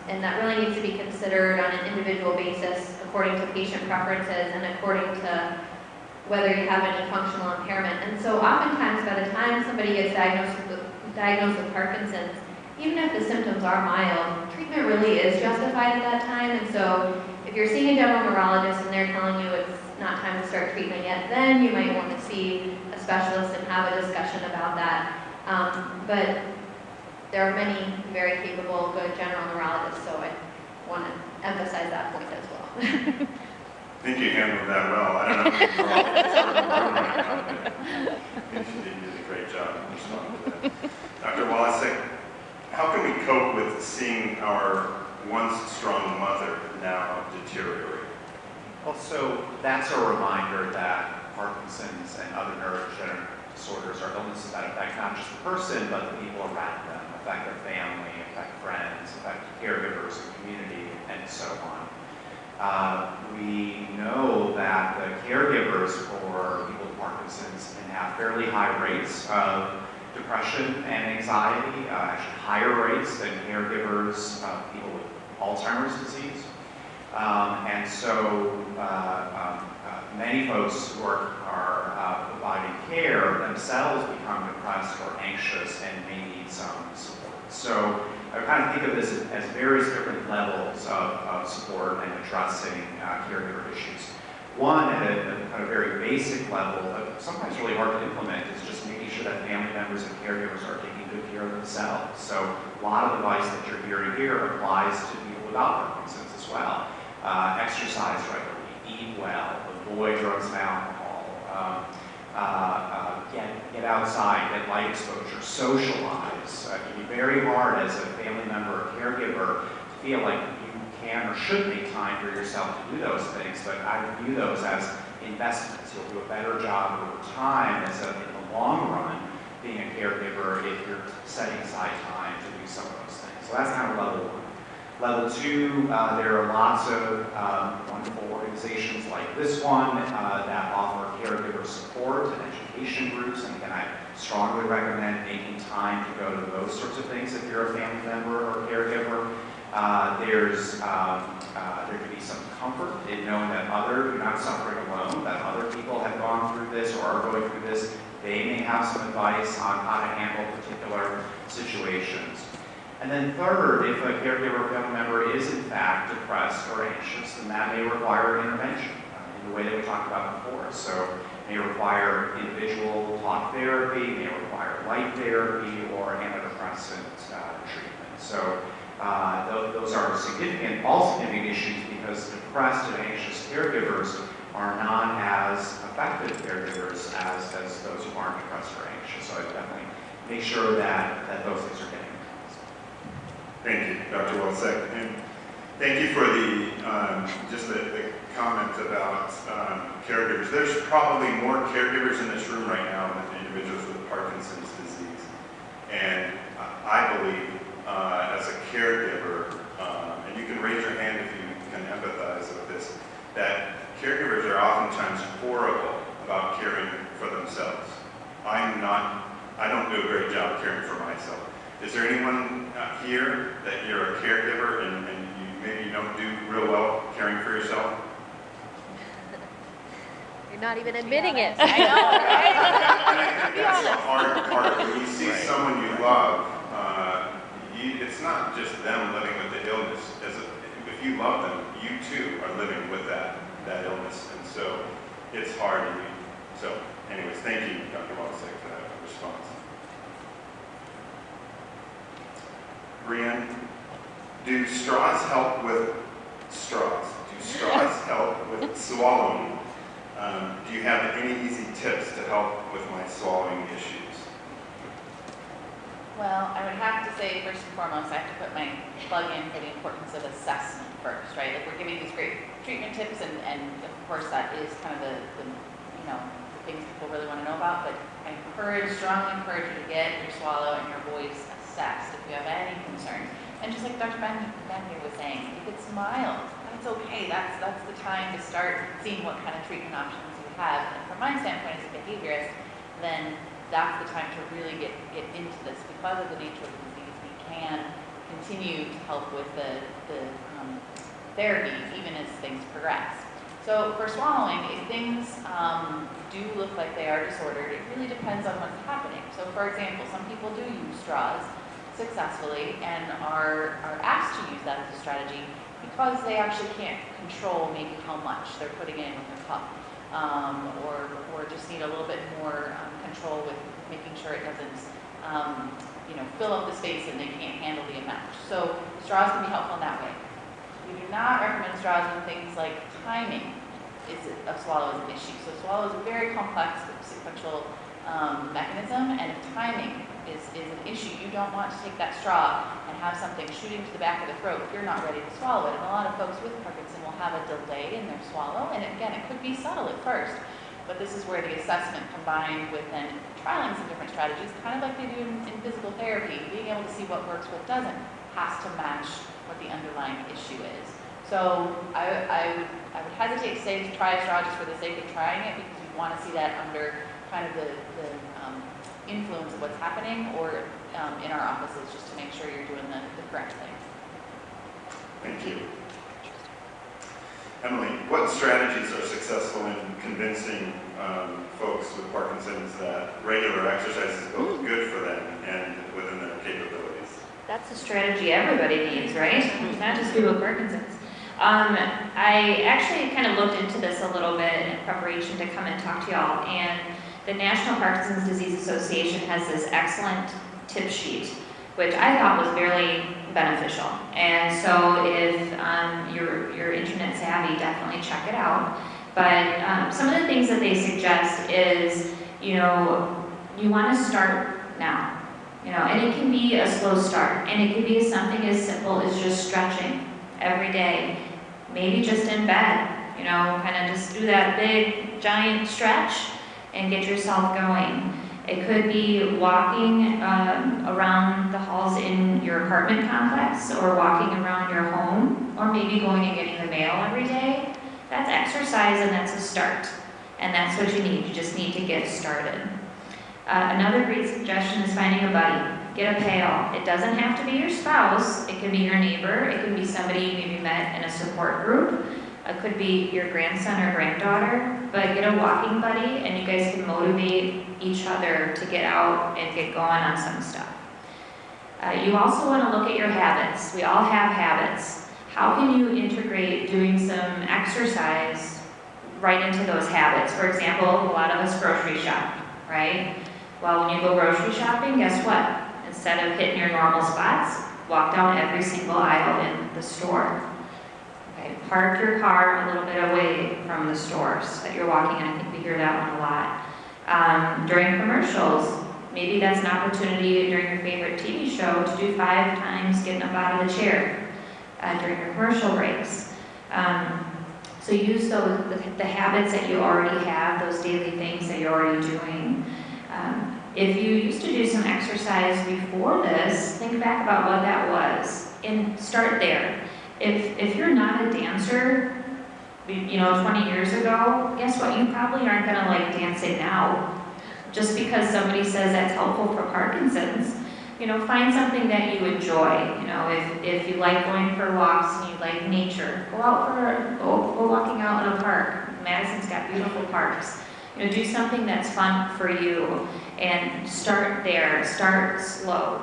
And that really needs to be considered on an individual basis according to patient preferences and according to whether you have any functional impairment. And so oftentimes by the time somebody gets diagnosed with Parkinson's, even if the symptoms are mild, treatment really is justified at that time. And so if you're seeing a general neurologist and they're telling you it's not time to start treatment yet, then you might want to see a specialist and have a discussion about that. But there are many very capable, good general neurologists, so I want to emphasize that point as well. I think you handled that well. I don't know if you did a great job in responding to that. Dr. Walazek, how can we cope with seeing our once strong mother now deteriorate? Well, so that's a reminder that Parkinson's and other neurodegenerative disorders are illnesses that affect not just the person, but the people around them, affect their family, affect friends, affect caregivers and community, and so on. We know that the caregivers for people with Parkinson's can have fairly high rates of depression and anxiety, actually higher rates than caregivers of people with Alzheimer's disease. And so many folks who are providing care themselves become depressed or anxious and may need some support. So I kind of think of this as various different levels of support and addressing caregiver issues. One, at a kind of very basic level, sometimes really hard to implement, is just making sure that family members and caregivers are taking good care of themselves. So a lot of advice that you're hearing here applies to people without Parkinson's as well. Exercise regularly, eat well, avoid drugs and alcohol, get outside, get light exposure, socialize. It can be very hard as a family member or caregiver to feel like you can or should make time for yourself to do those things, but I view those as investments. You'll do a better job over time in the long run being a caregiver if you're setting aside time to do some of those things. So that's kind of level one. Level 2, there are lots of wonderful organizations like this one that offer caregiver support and education groups, and again, I strongly recommend making time to go to those sorts of things if you're a family member or caregiver. There can be some comfort in knowing that you're not suffering alone, that other people have gone through this or are going through this. They may have some advice on how to handle particular situations. And then third, if a caregiver or family member is in fact depressed or anxious, then that may require intervention in the way that we talked about before. So it may require individual talk therapy, may require light therapy, or antidepressant treatment. So those are all significant issues because depressed and anxious caregivers are not as effective caregivers as those who aren't depressed or anxious. So I definitely make sure that those things are getting addressed. Thank you, Dr. Walazek. And thank you for just the comment about caregivers. There's probably more caregivers in this room right now than individuals with Parkinson's disease. And I believe as a caregiver, and you can raise your hand if you can empathize with this, that caregivers are oftentimes horrible about caring for themselves. I don't do a great job caring for myself. Is there anyone here that you're a caregiver and maybe don't do real well caring for yourself? You're not even admitting it. I know, right? And I think that's the hard part. When you see someone you love, it's not just them living with the illness. If you love them, you too are living with that illness. And so it's hard. So anyways, thank you, Dr. Walazek, for that response. Breanne, do straws help with swallowing? Do you have any easy tips to help with my swallowing issues? Well, I would have to say, first and foremost, I have to put my plug in for the importance of assessment first, right? Like, we're giving these great treatment tips, and of course that is kind of the things people really want to know about, but I strongly encourage you to get your swallow and your voice assessed if you have any concerns. And just like Dr. Mann here was saying, if it's mild, that's okay. That's the time to start seeing what kind of treatment options you have. And from my standpoint as a behaviorist, then that's the time to really get into this. Because of the nature of the disease, we can continue to help with the therapies even as things progress. So for swallowing, if things do look like they are disordered, it really depends on what's happening. So for example, some people do use straws successfully and are asked to use that as a strategy because they actually can't control maybe how much they're putting in with their cup, or just need a little bit more control with making sure it doesn't fill up the space and they can't handle the amount. So straws can be helpful in that way. We do not recommend straws when things like timing of swallow is an issue. So swallow is a very complex sequential mechanism, and if timing is an issue, you don't want to take that straw and have something shooting to the back of the throat if you're not ready to swallow it. And a lot of folks with Parkinson will have a delay in their swallow, and again, it could be subtle at first, but this is where the assessment combined with then trialing some different strategies, kind of like they do in physical therapy, being able to see what works, what doesn't, has to match what the underlying issue is. So I would hesitate to say to try a straw just for the sake of trying it, because you want to see that under kind of the influence of what's happening, or in our offices, just to make sure you're doing the correct thing. Thank you. Emily, what strategies are successful in convincing folks with Parkinson's that regular exercise is both good for them and within their capabilities? That's a strategy everybody needs, right? Not just people with Parkinson's. I actually kind of looked into this a little bit in preparation to come and talk to y'all, and the National Parkinson's Disease Association has this excellent tip sheet, which I thought was very beneficial. And so if you're internet savvy, definitely check it out. But some of the things that they suggest is, you want to start now. And it can be a slow start, and it can be something as simple as just stretching every day, maybe just in bed, kind of just do that big giant stretch and get yourself going. It could be walking around the halls in your apartment complex, or walking around your home, or maybe going and getting the mail every day. That's exercise, and that's a start. And that's what you need. You just need to get started. Another great suggestion is finding a buddy. Get a pal. It doesn't have to be your spouse. It can be your neighbor. It can be somebody you maybe met in a support group. It could be your grandson or granddaughter. But get a walking buddy, and you guys can motivate each other to get out and get going on some stuff. You also want to look at your habits. We all have habits. How can you integrate doing some exercise right into those habits? For example, a lot of us grocery shop, right? Well, when you go grocery shopping, guess what? Instead of hitting your normal spots, walk down every single aisle in the store. Okay? Park your car a little bit away from the stores that you're walking in. I think we hear that one a lot. During commercials, maybe that's an opportunity during your favorite TV show to do 5 times getting up out of the chair during your commercial breaks. So use the habits that you already have, those daily things that you're already doing. If you used to do some exercise before this, think back about what that was and start there. If you're not a dancer, 20 years ago, guess what? You probably aren't gonna like dancing now. Just because somebody says that's helpful for Parkinson's, find something that you enjoy. If you like going for walks and you like nature, go walking out in a park. Madison's got beautiful parks. Do something that's fun for you and start there. Start slow.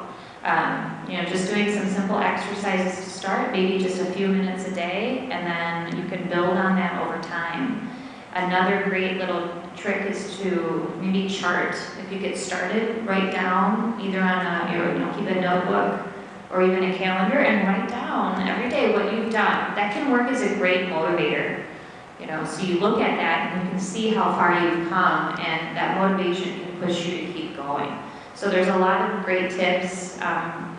Just doing some simple exercises to start, maybe just a few minutes a day, and then you can build on that over time. Another great little trick is to maybe chart. If you get started, write down either on keep a notebook or even a calendar and write down every day what you've done. That can work as a great motivator. So you look at that and you can see how far you've come, and that motivation can push you to keep going. So there's a lot of great tips.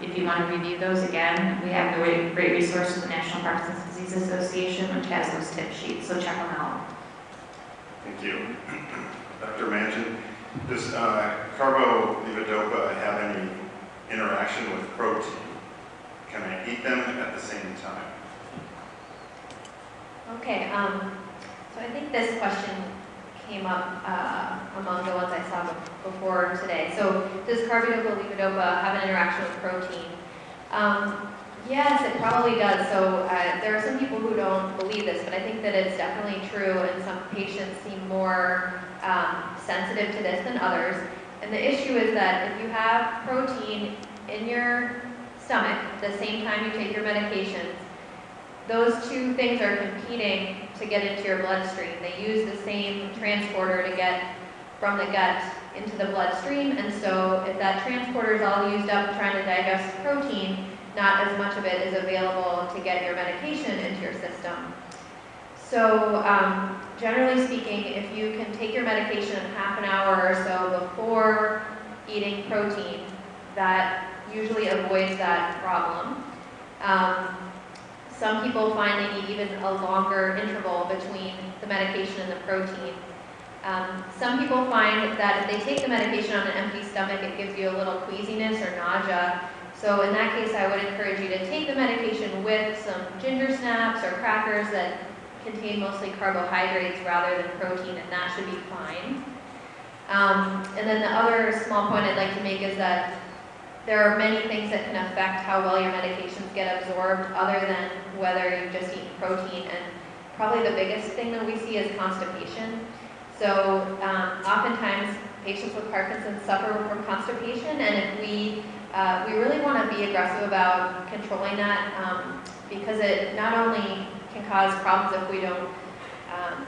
If you want to review those again, we have the great resource of the National Parkinson's Disease Association, which has those tip sheets, so check them out. Thank you. Dr. Mangin, does carbolevodopa have any interaction with protein? Can I eat them at the same time? Okay, so I think this question came up among the ones I saw before today. So does carbolevodopa have an interaction with protein? Yes, it probably does. So there are some people who don't believe this, but I think that it's definitely true, and some patients seem more sensitive to this than others. And the issue is that if you have protein in your stomach at the same time you take your medications, those two things are competing to get into your bloodstream. They use the same transporter to get from the gut into the bloodstream, and so if that transporter is all used up trying to digest protein, not as much of it is available to get your medication into your system. So generally speaking, if you can take your medication half an hour or so before eating protein, that usually avoids that problem. Some people find they need even a longer interval between the medication and the protein. Some people find that if they take the medication on an empty stomach, it gives you a little queasiness or nausea. So in that case, I would encourage you to take the medication with some ginger snaps or crackers that contain mostly carbohydrates rather than protein, and that should be fine. And then the other small point I'd like to make is that there are many things that can affect how well your medications get absorbed other than whether you've just eaten protein, and probably the biggest thing that we see is constipation. So oftentimes patients with Parkinson's suffer from constipation, and if we really want to be aggressive about controlling that because it not only can cause problems if we don't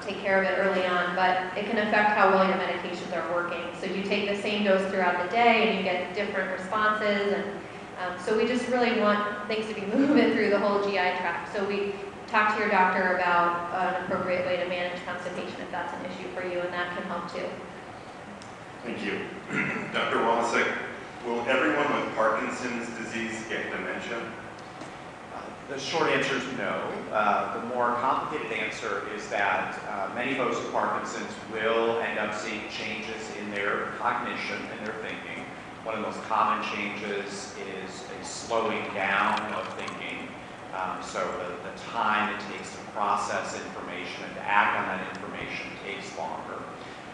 take care of it early on, but it can affect how well your medications are working. So you take the same dose throughout the day and you get different responses, and so we just really want things to be moving through the whole GI tract. So we talk to your doctor about an appropriate way to manage constipation if that's an issue for you, and that can help too. Thank you. Dr. Walazek, will everyone with Parkinson's disease get dementia? The short answer is no. The more complicated answer is that many folks with Parkinson's will end up seeing changes in their cognition and their thinking. One of the most common changes is a slowing down of thinking. So the time it takes to process information and to act on that information takes longer.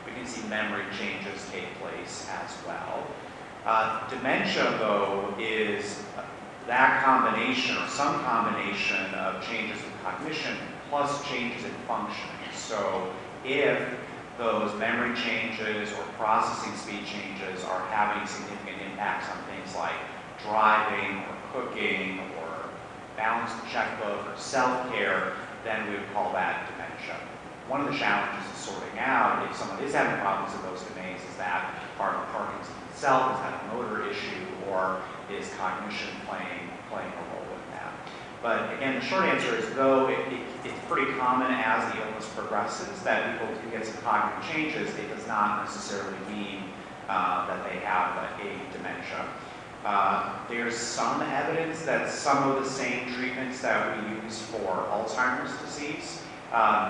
We can see memory changes take place as well. Dementia, though, is that combination or some combination of changes in cognition plus changes in functioning. So if those memory changes or processing speed changes are having significant impacts on things like driving or cooking or balance the checkbook or self-care, then we would call that dementia. One of the challenges of sorting out if someone is having problems in those domains is that part of Parkinson's itself is that a motor issue, or is cognition playing a role in that. But again, the short answer is though it's pretty common as the illness progresses that people do get some cognitive changes, it does not necessarily mean that they have a dementia. There's some evidence that some of the same treatments that we use for Alzheimer's disease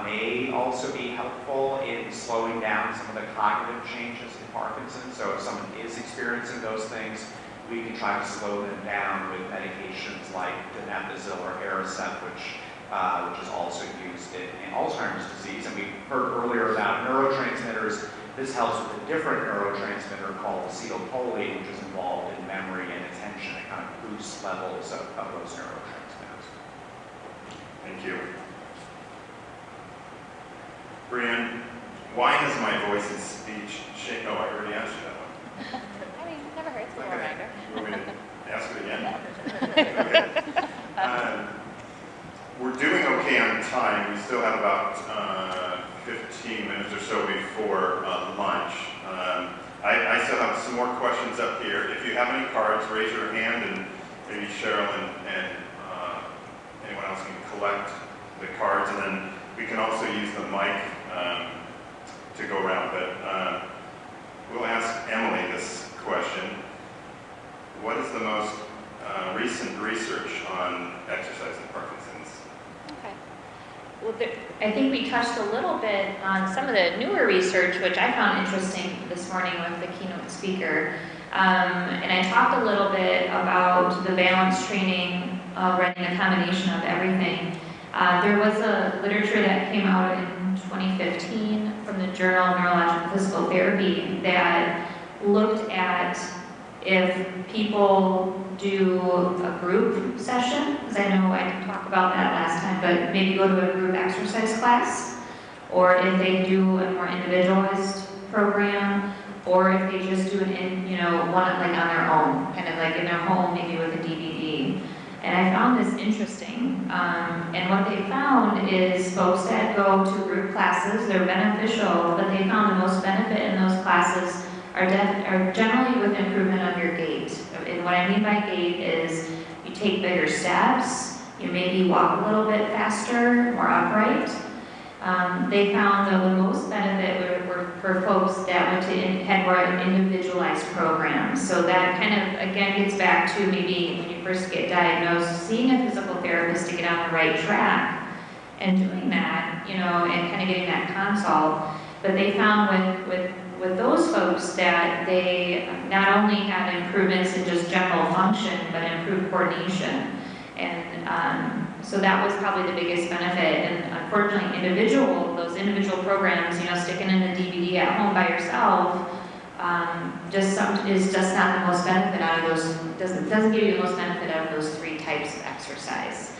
may also be helpful in slowing down some of the cognitive changes in Parkinson's. So if someone is experiencing those things, we can try to slow them down with medications like donepezil or Aricept, which is also used in Alzheimer's disease. And we heard earlier about neurotransmitters. This helps with a different neurotransmitter called acetylcholine, which is involved in memory and attention. It kind of boosts levels of those neurotransmitters. Thank you. Brienne, why has my voice and speech changed? Oh, I already asked you that one. I mean, never hurts, a little Okay. reminder. You want me to ask it again? Okay. We're doing okay on time. We still have about 15 minutes or so before lunch. I still have some more questions up here. If you have any cards, raise your hand, and maybe Cheryl and anyone else can collect the cards, and then we can also use the mic to go around. But we'll ask Emily this question. What is the most recent research on exercise in Parkinson's? Okay. Well, I think we touched a little bit on some of the newer research, which I found interesting this morning with the keynote speaker. And I talked a little bit about the balance training, running a combination of everything. There was a literature that came out in 2015 from the Journal of Neurological Physical Therapy that looked at if people do a group session, because I know I didn't talk about that last time, but maybe go to a group exercise class, or if they do a more individualized program, or if they just do one like on their own, kind of like in their home, maybe with a DVD. And I found this interesting. And what they found is folks that go to group classes, they're beneficial, but they found the most benefit in those classes are generally with improvement of your gait. And what I mean by gait is you take bigger steps, you maybe walk a little bit faster, more upright. They found that the most benefit were for folks that went to had more individualized programs. So that kind of, again, gets back to maybe when you first get diagnosed, seeing a physical therapist to get on the right track and doing that, and kind of getting that consult. But they found with those folks that they not only had improvements in just general function, but improved coordination. And so that was probably the biggest benefit. And unfortunately, those individual programs, sticking in the DVD at home by yourself, is just not the most benefit out of those, doesn't give you the most benefit out of those three types of exercise.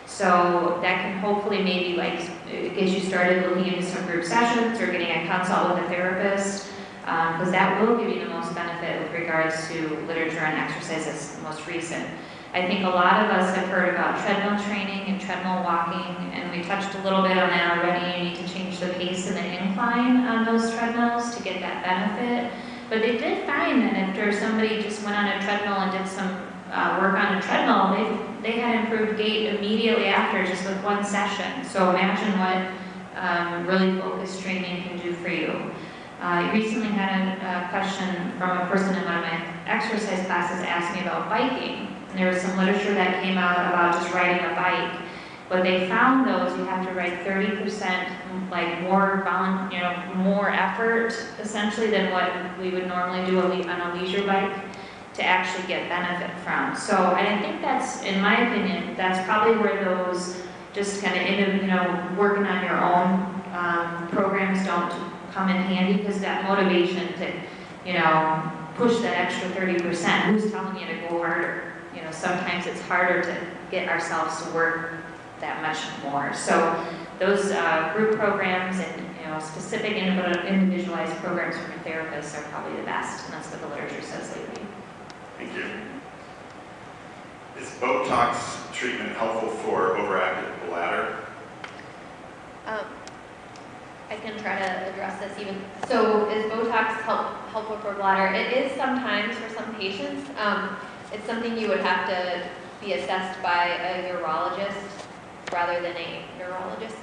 So that can hopefully maybe get you started looking into some group sessions or getting a consult with a therapist, because that will give you the most benefit with regards to literature on exercise that's the most recent. I think a lot of us have heard about treadmill training and treadmill walking, and we touched a little bit on that already. You need to change the pace and the incline on those treadmills to get that benefit. But they did find that after somebody just went on a treadmill and did some work on a treadmill, they had improved gait immediately after, just with one session. So imagine what really focused training can do for you. I recently had a question from a person in one of my exercise classes asked me about biking. And there was some literature that came out about just riding a bike. But they found those, you have to ride 30% like more more effort essentially than what we would normally do on a leisure bike to actually get benefit from. So I think that's, in my opinion, that's probably where those just kind of, working on your own programs don't come in handy, because that motivation to, push that extra 30%, who's telling you to go harder? Sometimes it's harder to get ourselves to work that much more. So those group programs and specific individualized programs from your therapists are probably the best, and that's what the literature says lately. Thank you. Is Botox treatment helpful for overactive bladder? I can try to address this even. So is Botox helpful for bladder? It is sometimes for some patients. It's something you would have to be assessed by a urologist rather than a neurologist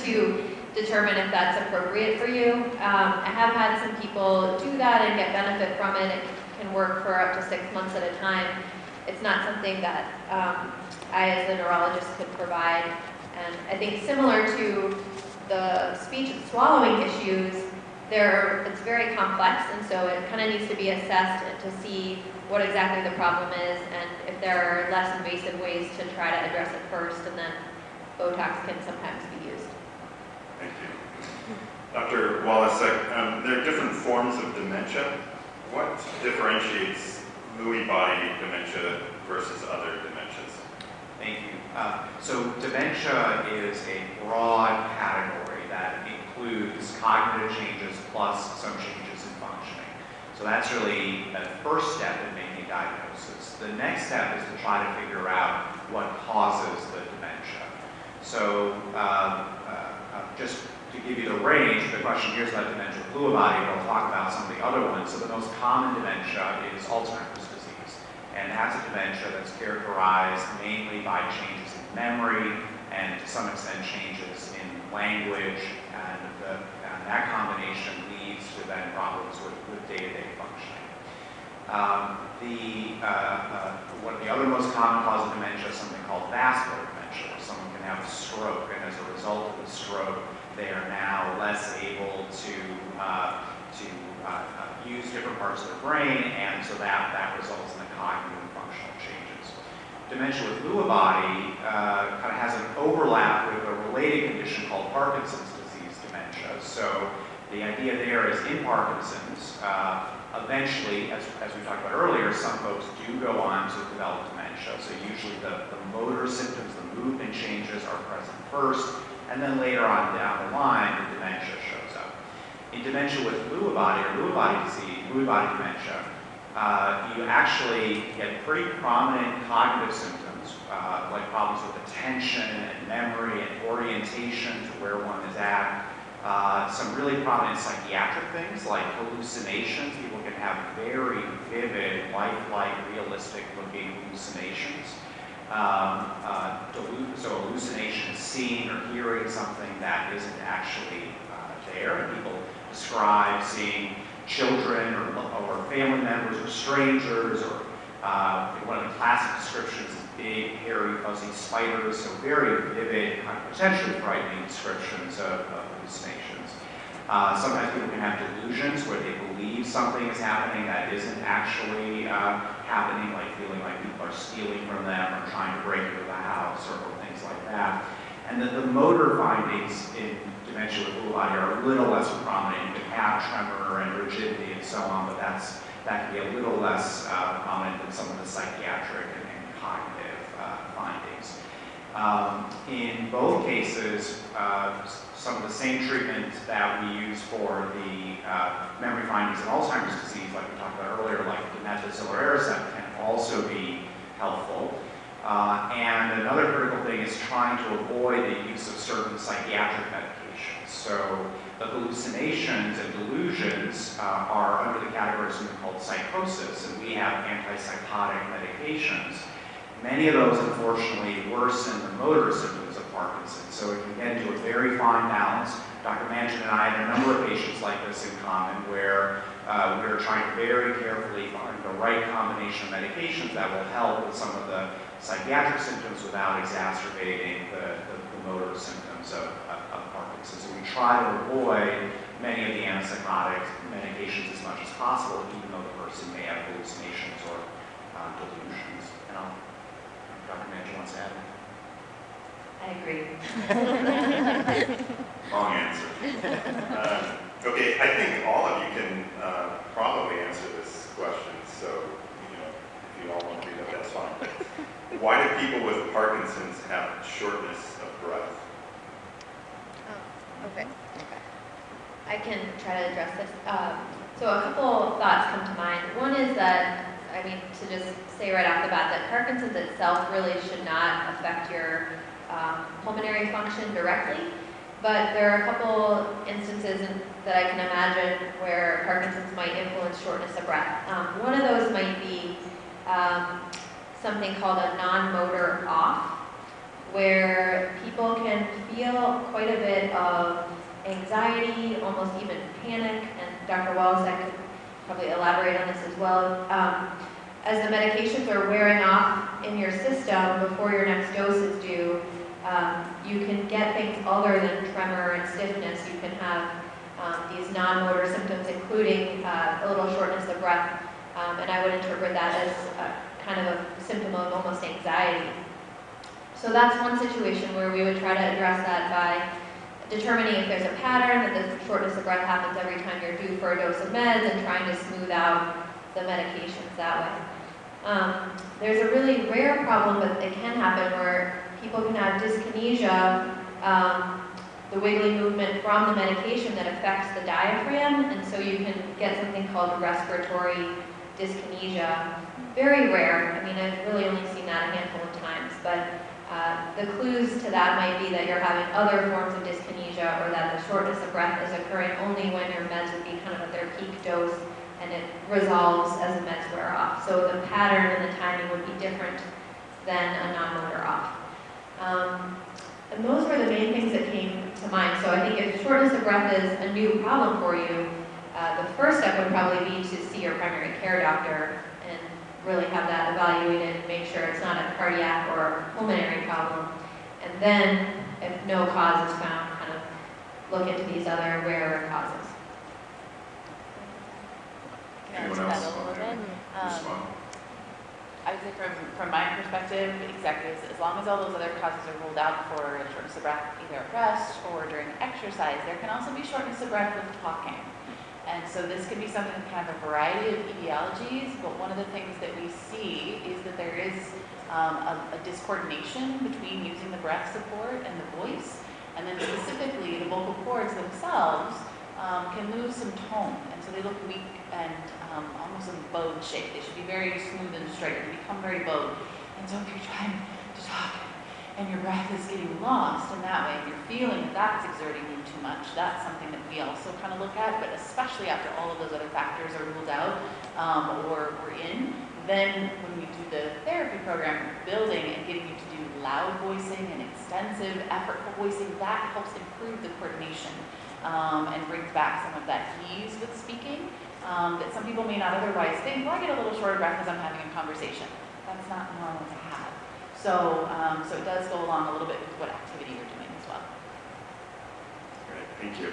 to determine if that's appropriate for you. I have had some people do that and get benefit from it. It can work for up to 6 months at a time. It's not something that I as a neurologist could provide. And I think similar to the speech and swallowing issues, it's very complex, and so it kind of needs to be assessed to see what exactly the problem is, and if there are less invasive ways to try to address it first, and then Botox can sometimes be used. Thank you. Dr. Walazek, there are different forms of dementia. What differentiates Lewy body dementia versus other dementias? Thank you. So dementia is a broad category that includes cognitive changes plus some changes in functioning. So that's really the first step in making a diagnosis. The next step is to try to figure out what causes the dementia. So just to give you the range, the question here is about dementia with Lewy body, but I'll talk about some of the other ones. So the most common dementia is Alzheimer's disease. And that's a dementia that's characterized mainly by changes in memory and to some extent changes in language, and that combination leads to then problems with day-to-day functioning. One of the other most common cause of dementia is something called vascular dementia, where someone can have a stroke, and as a result of the stroke, they are now less able to use different parts of their brain, and so that results in the cognitive and functional changes. Dementia with Lewy body kind of has an overlap with a related condition called Parkinson's disease dementia. So the idea there is in Parkinson's, eventually, as we talked about earlier, some folks do go on to develop dementia. So usually the motor symptoms, the movement changes are present first, and then later on down the line, the dementia shows up. In dementia with Lewy body or Lewy body disease, Lewy body dementia, you actually get pretty prominent cognitive symptoms, like problems with attention and memory and orientation to where one is at. Some really prominent psychiatric things like hallucinations. People can have very vivid, lifelike, realistic-looking hallucinations. So hallucination is seeing or hearing something that isn't actually there. And people describe seeing children or family members or strangers, or one of the classic descriptions is big, hairy, fuzzy spiders. So very vivid, potentially frightening descriptions of hallucinations. Sometimes people can have delusions where they believe something is happening that isn't actually happening, like feeling like people are stealing from them or trying to break into the house or things like that. And then the motor findings in dementia with Lewy body are a little less prominent. You can have tremor and rigidity and so on, but that can be a little less prominent than some of the psychiatric and cognitive findings. In both cases, some of the same treatments that we use for the memory findings in Alzheimer's disease, like we talked about earlier, like methylcellularicept, can also be helpful. And another critical thing is trying to avoid the use of certain psychiatric medications. So the hallucinations and delusions are under the category of something called psychosis, and we have antipsychotic medications. Many of those, unfortunately, worsen the motor symptoms of Parkinson's, so it can get into a very fine balance. Dr. Mangin and I had a number of patients like this in common, where we're trying to very carefully find the right combination of medications that will help with some of the psychiatric symptoms without exacerbating the motor symptoms of Parkinson's. So we try to avoid many of the antipsychotic medications as much as possible, even though the person may have hallucinations or delusions. And Dr. Mangin wants to add. I agree. Long answer. Okay, I think all of you can probably answer this question, so if you all want to do that, that's fine. But why do people with Parkinson's have shortness of breath? Oh, okay. I can try to address this. So a couple thoughts come to mind. One is that, to just say right off the bat that Parkinson's itself really should not affect your pulmonary function directly, but there are a couple instances that I can imagine where Parkinson's might influence shortness of breath. One of those might be something called a non-motor off, where people can feel quite a bit of anxiety, almost even panic, and Dr. Walazek could probably elaborate on this as well. As the medications are wearing off in your system before your next dose is due, you can get things other than tremor and stiffness. You can have these non-motor symptoms, including a little shortness of breath, and I would interpret that as kind of a symptom of almost anxiety. So that's one situation where we would try to address that by determining if there's a pattern, that the shortness of breath happens every time you're due for a dose of meds, and trying to smooth out the medications that way. There's a really rare problem, but it can happen, where people can have dyskinesia, the wiggly movement from the medication that affects the diaphragm, and so you can get something called respiratory dyskinesia. Very rare. I've really only seen that a handful of times, but the clues to that might be that you're having other forms of dyskinesia, or that the shortness of breath is occurring only when your meds would be kind of at their peak dose, and it resolves as the meds wear off. So the pattern and the timing would be different than a non-motor off. And those were the main things that came to mind. So I think if shortness of breath is a new problem for you, the first step would probably be to see your primary care doctor and really have that evaluated and make sure it's not a cardiac or pulmonary problem. And then, if no cause is found, kind of look into these other rarer causes. Anyone else want to respond? I would say from my perspective, exactly, as long as all those other causes are ruled out for shortness of breath, either at rest or during exercise, there can also be shortness of breath with talking. And so this can be something with kind of a variety of etiologies, but one of the things that we see is that there is a discoordination between using the breath support and the voice, and then specifically the vocal cords themselves can lose some tone, and so they look weak and almost in bowed shape. They should be very smooth and straight. They become very bowed. And so if you're trying to talk and your breath is getting lost in that way, and you're feeling that that's exerting you too much, that's something that we also kind of look at, but especially after all of those other factors are ruled out or in, then when we do the therapy program, building and getting you to do loud voicing and extensive, effortful voicing, that helps improve the coordination and brings back some of that ease with speaking that some people may not otherwise think, well, I get a little short of breath because I'm having a conversation. That's not normal to have. So, so it does go along a little bit with what activity you're doing as well. Great, thank you.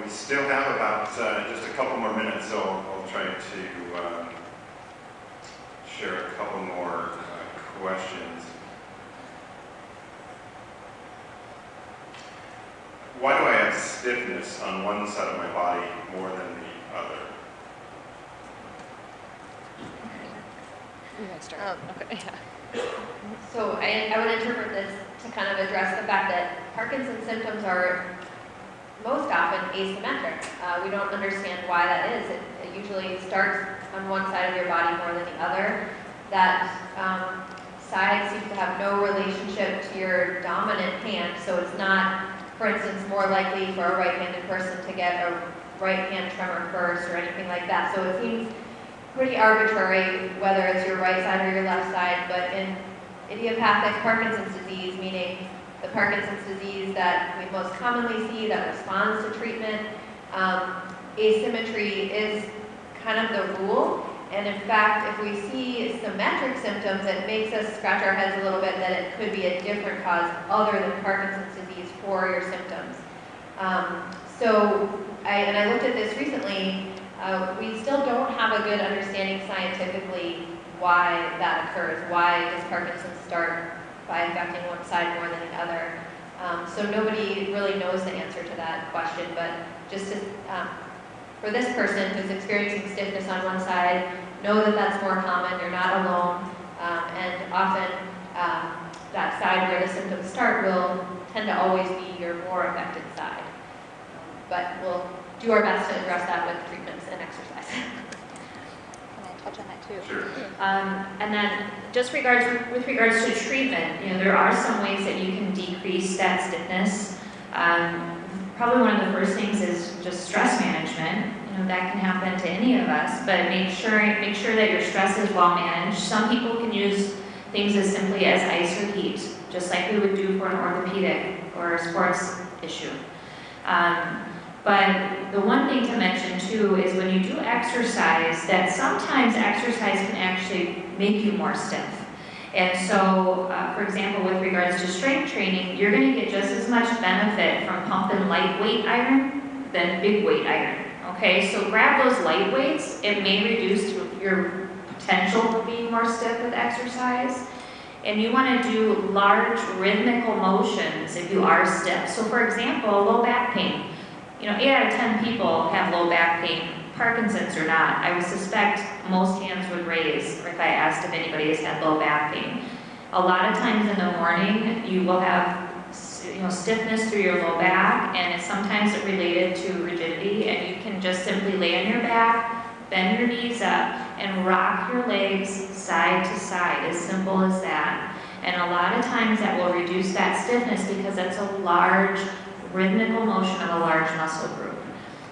We still have about just a couple more minutes, so I'll try to share a couple more questions. Why do I have stiffness on one side of my body more than the other? You guys start. Okay. So I would interpret this to kind of address the fact that Parkinson's symptoms are most often asymmetric. We don't understand why that is. It usually starts on one side of your body more than the other. That side seems to have no relationship to your dominant hand, so it's not, for instance, more likely for a right-handed person to get a right hand tremor first or anything like that. So it seems pretty arbitrary whether it's your right side or your left side, but in idiopathic Parkinson's disease, meaning the Parkinson's disease that we most commonly see that responds to treatment, asymmetry is kind of the rule. And in fact, if we see symmetric symptoms, it makes us scratch our heads a little bit that it could be a different cause other than Parkinson's disease for your symptoms. I looked at this recently. We still don't have a good understanding scientifically why that occurs. Why does Parkinson's start by affecting one side more than the other? So nobody really knows the answer to that question, but just to, for this person who's experiencing stiffness on one side, know that that's more common, you're not alone, and often that side where the symptoms start will tend to always be your more affected side. But we'll do our best to address that with treatments and exercise. Can I touch on that too? Sure. And then just with regards to treatment, there are some ways that you can decrease that stiffness. Probably one of the first things is just stress management. That can happen to any of us, but make sure that your stress is well managed. Some people can use things as simply as ice or heat, just like we would do for an orthopedic or a sports issue. But the one thing to mention too is when you do exercise, that sometimes exercise can actually make you more stiff. And so, for example, with regards to strength training, you're going to get just as much benefit from pumping lightweight iron than big weight iron. Okay, so grab those light weights. It may reduce your potential for being more stiff with exercise. And you want to do large rhythmical motions if you are stiff. So for example, low back pain. 8 out of 10 people have low back pain, Parkinson's or not. I would suspect most hands would raise if I asked if anybody has had low back pain. A lot of times in the morning, you will have stiffness through your low back, and it's sometimes related to rigidity, and you can just simply lay on your back, bend your knees up, and rock your legs side to side, as simple as that. And a lot of times that will reduce that stiffness because that's a large rhythmical motion of a large muscle group.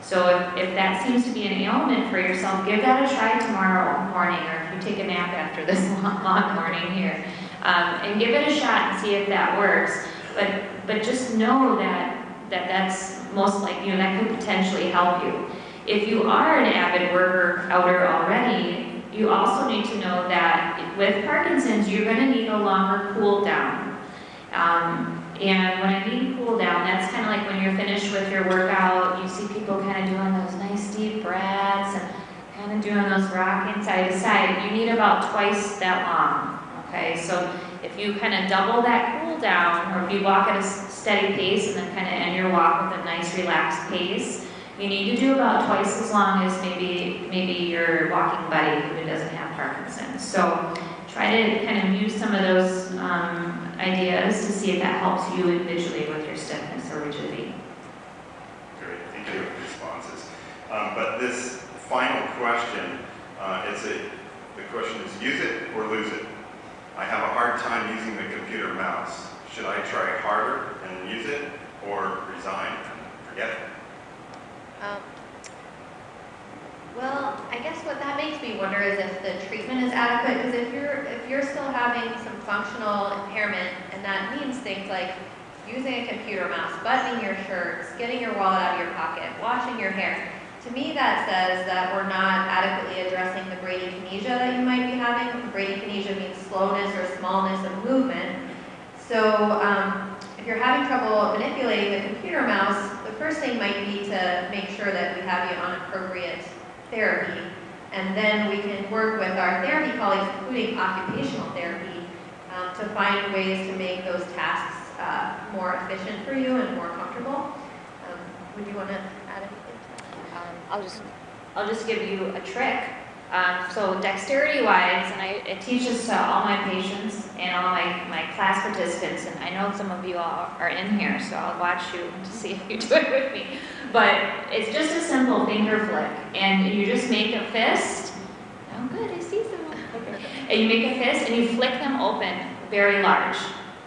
So if that seems to be an ailment for yourself, give that a try tomorrow morning, or if you take a nap after this long morning here, and give it a shot and see if that works. But just know that's most likely, that could potentially help you. If you are an avid outer already, you also need to know that with Parkinson's, you're going to need a longer cool down. And when I mean cool down, that's kind of like when you're finished with your workout, you see people kind of doing those nice deep breaths and kind of doing those rocking side to side. You need about twice that long, okay? So if you kind of double that cool down, or if you walk at a steady pace and then kind of end your walk with a nice relaxed pace, you need to do about twice as long as maybe your walking buddy who doesn't have Parkinson's. So try to kind of use some of those ideas to see if that helps you individually with your stiffness or rigidity. Great, thank you for the responses. But this final question, the question is use it or lose it. I have a hard time using the computer mouse. Should I try harder and use it, or resign and forget it? Well, I guess what that makes me wonder is if the treatment is adequate, because if you're still having some functional impairment, and that means things like using a computer mouse, buttoning your shirts, getting your wallet out of your pocket, washing your hair, to me that says that we're not adequately addressing the bradykinesia that you might be having. Bradykinesia means slowness or smallness of movement. So if you're having trouble manipulating the computer mouse, the first thing might be to make sure that we have you on appropriate therapy, and then we can work with our therapy colleagues, including occupational therapy, to find ways to make those tasks more efficient for you and more comfortable. Would you want to add anything to that? I'll just give you a trick. So dexterity-wise, and it teaches to all my patients and all my class participants, and I know some of you all are in here, so I'll watch you to see if you do it with me. But it's just a simple finger flick, and you just make a fist. Oh, good, I see some. Okay. And you make a fist, and you flick them open very large.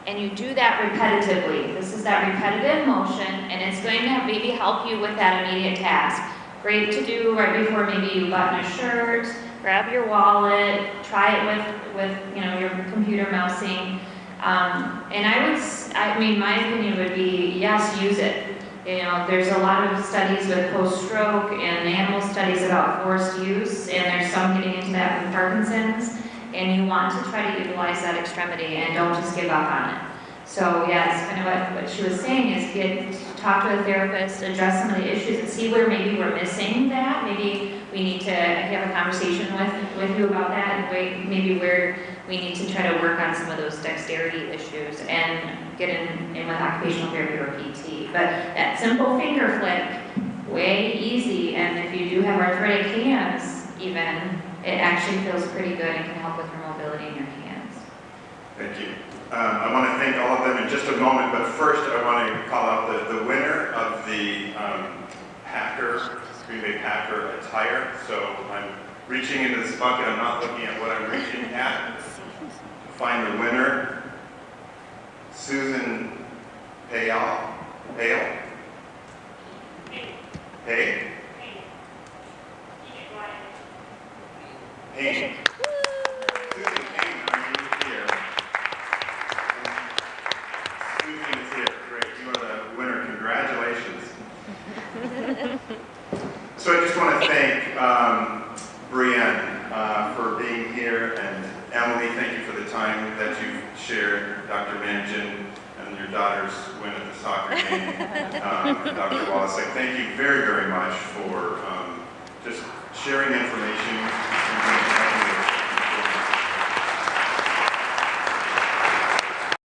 And you do that repetitively. This is that repetitive motion, and it's going to maybe help you with that immediate task. Great to do right before maybe you button a shirt, grab your wallet, try it with your computer mousing. And my opinion would be, yes, use it. You know, there's a lot of studies with post-stroke and animal studies about forced use, and there's some getting into that with Parkinson's, and you want to try to utilize that extremity and don't just give up on it. So yeah, it's kind of what she was saying is talk to a therapist, address some of the issues and see where maybe we're missing that. Maybe we need to have a conversation with you about that and maybe where we need to try to work on some of those dexterity issues and get in with occupational therapy or PT. But that simple finger flick, way easy, and if you do have arthritic hands even, it actually feels pretty good and can help with your mobility in your hands. Thank you. I want to thank all of them in just a moment, but first I want to call out the winner of the Green Bay Packer attire. So I'm reaching into this bucket, I'm not looking at what I'm reaching at. To find the winner, Susan Pale? Hay? Susan Payne, are you here? Susan is here. Great. You are the winner. Congratulations. So I just want to thank Brienne for being here, and Emily, thank you for the time that you've shared. Dr. Mangin and your daughter's win at the soccer game. And Dr. Walazek, thank you very, very much for just sharing information.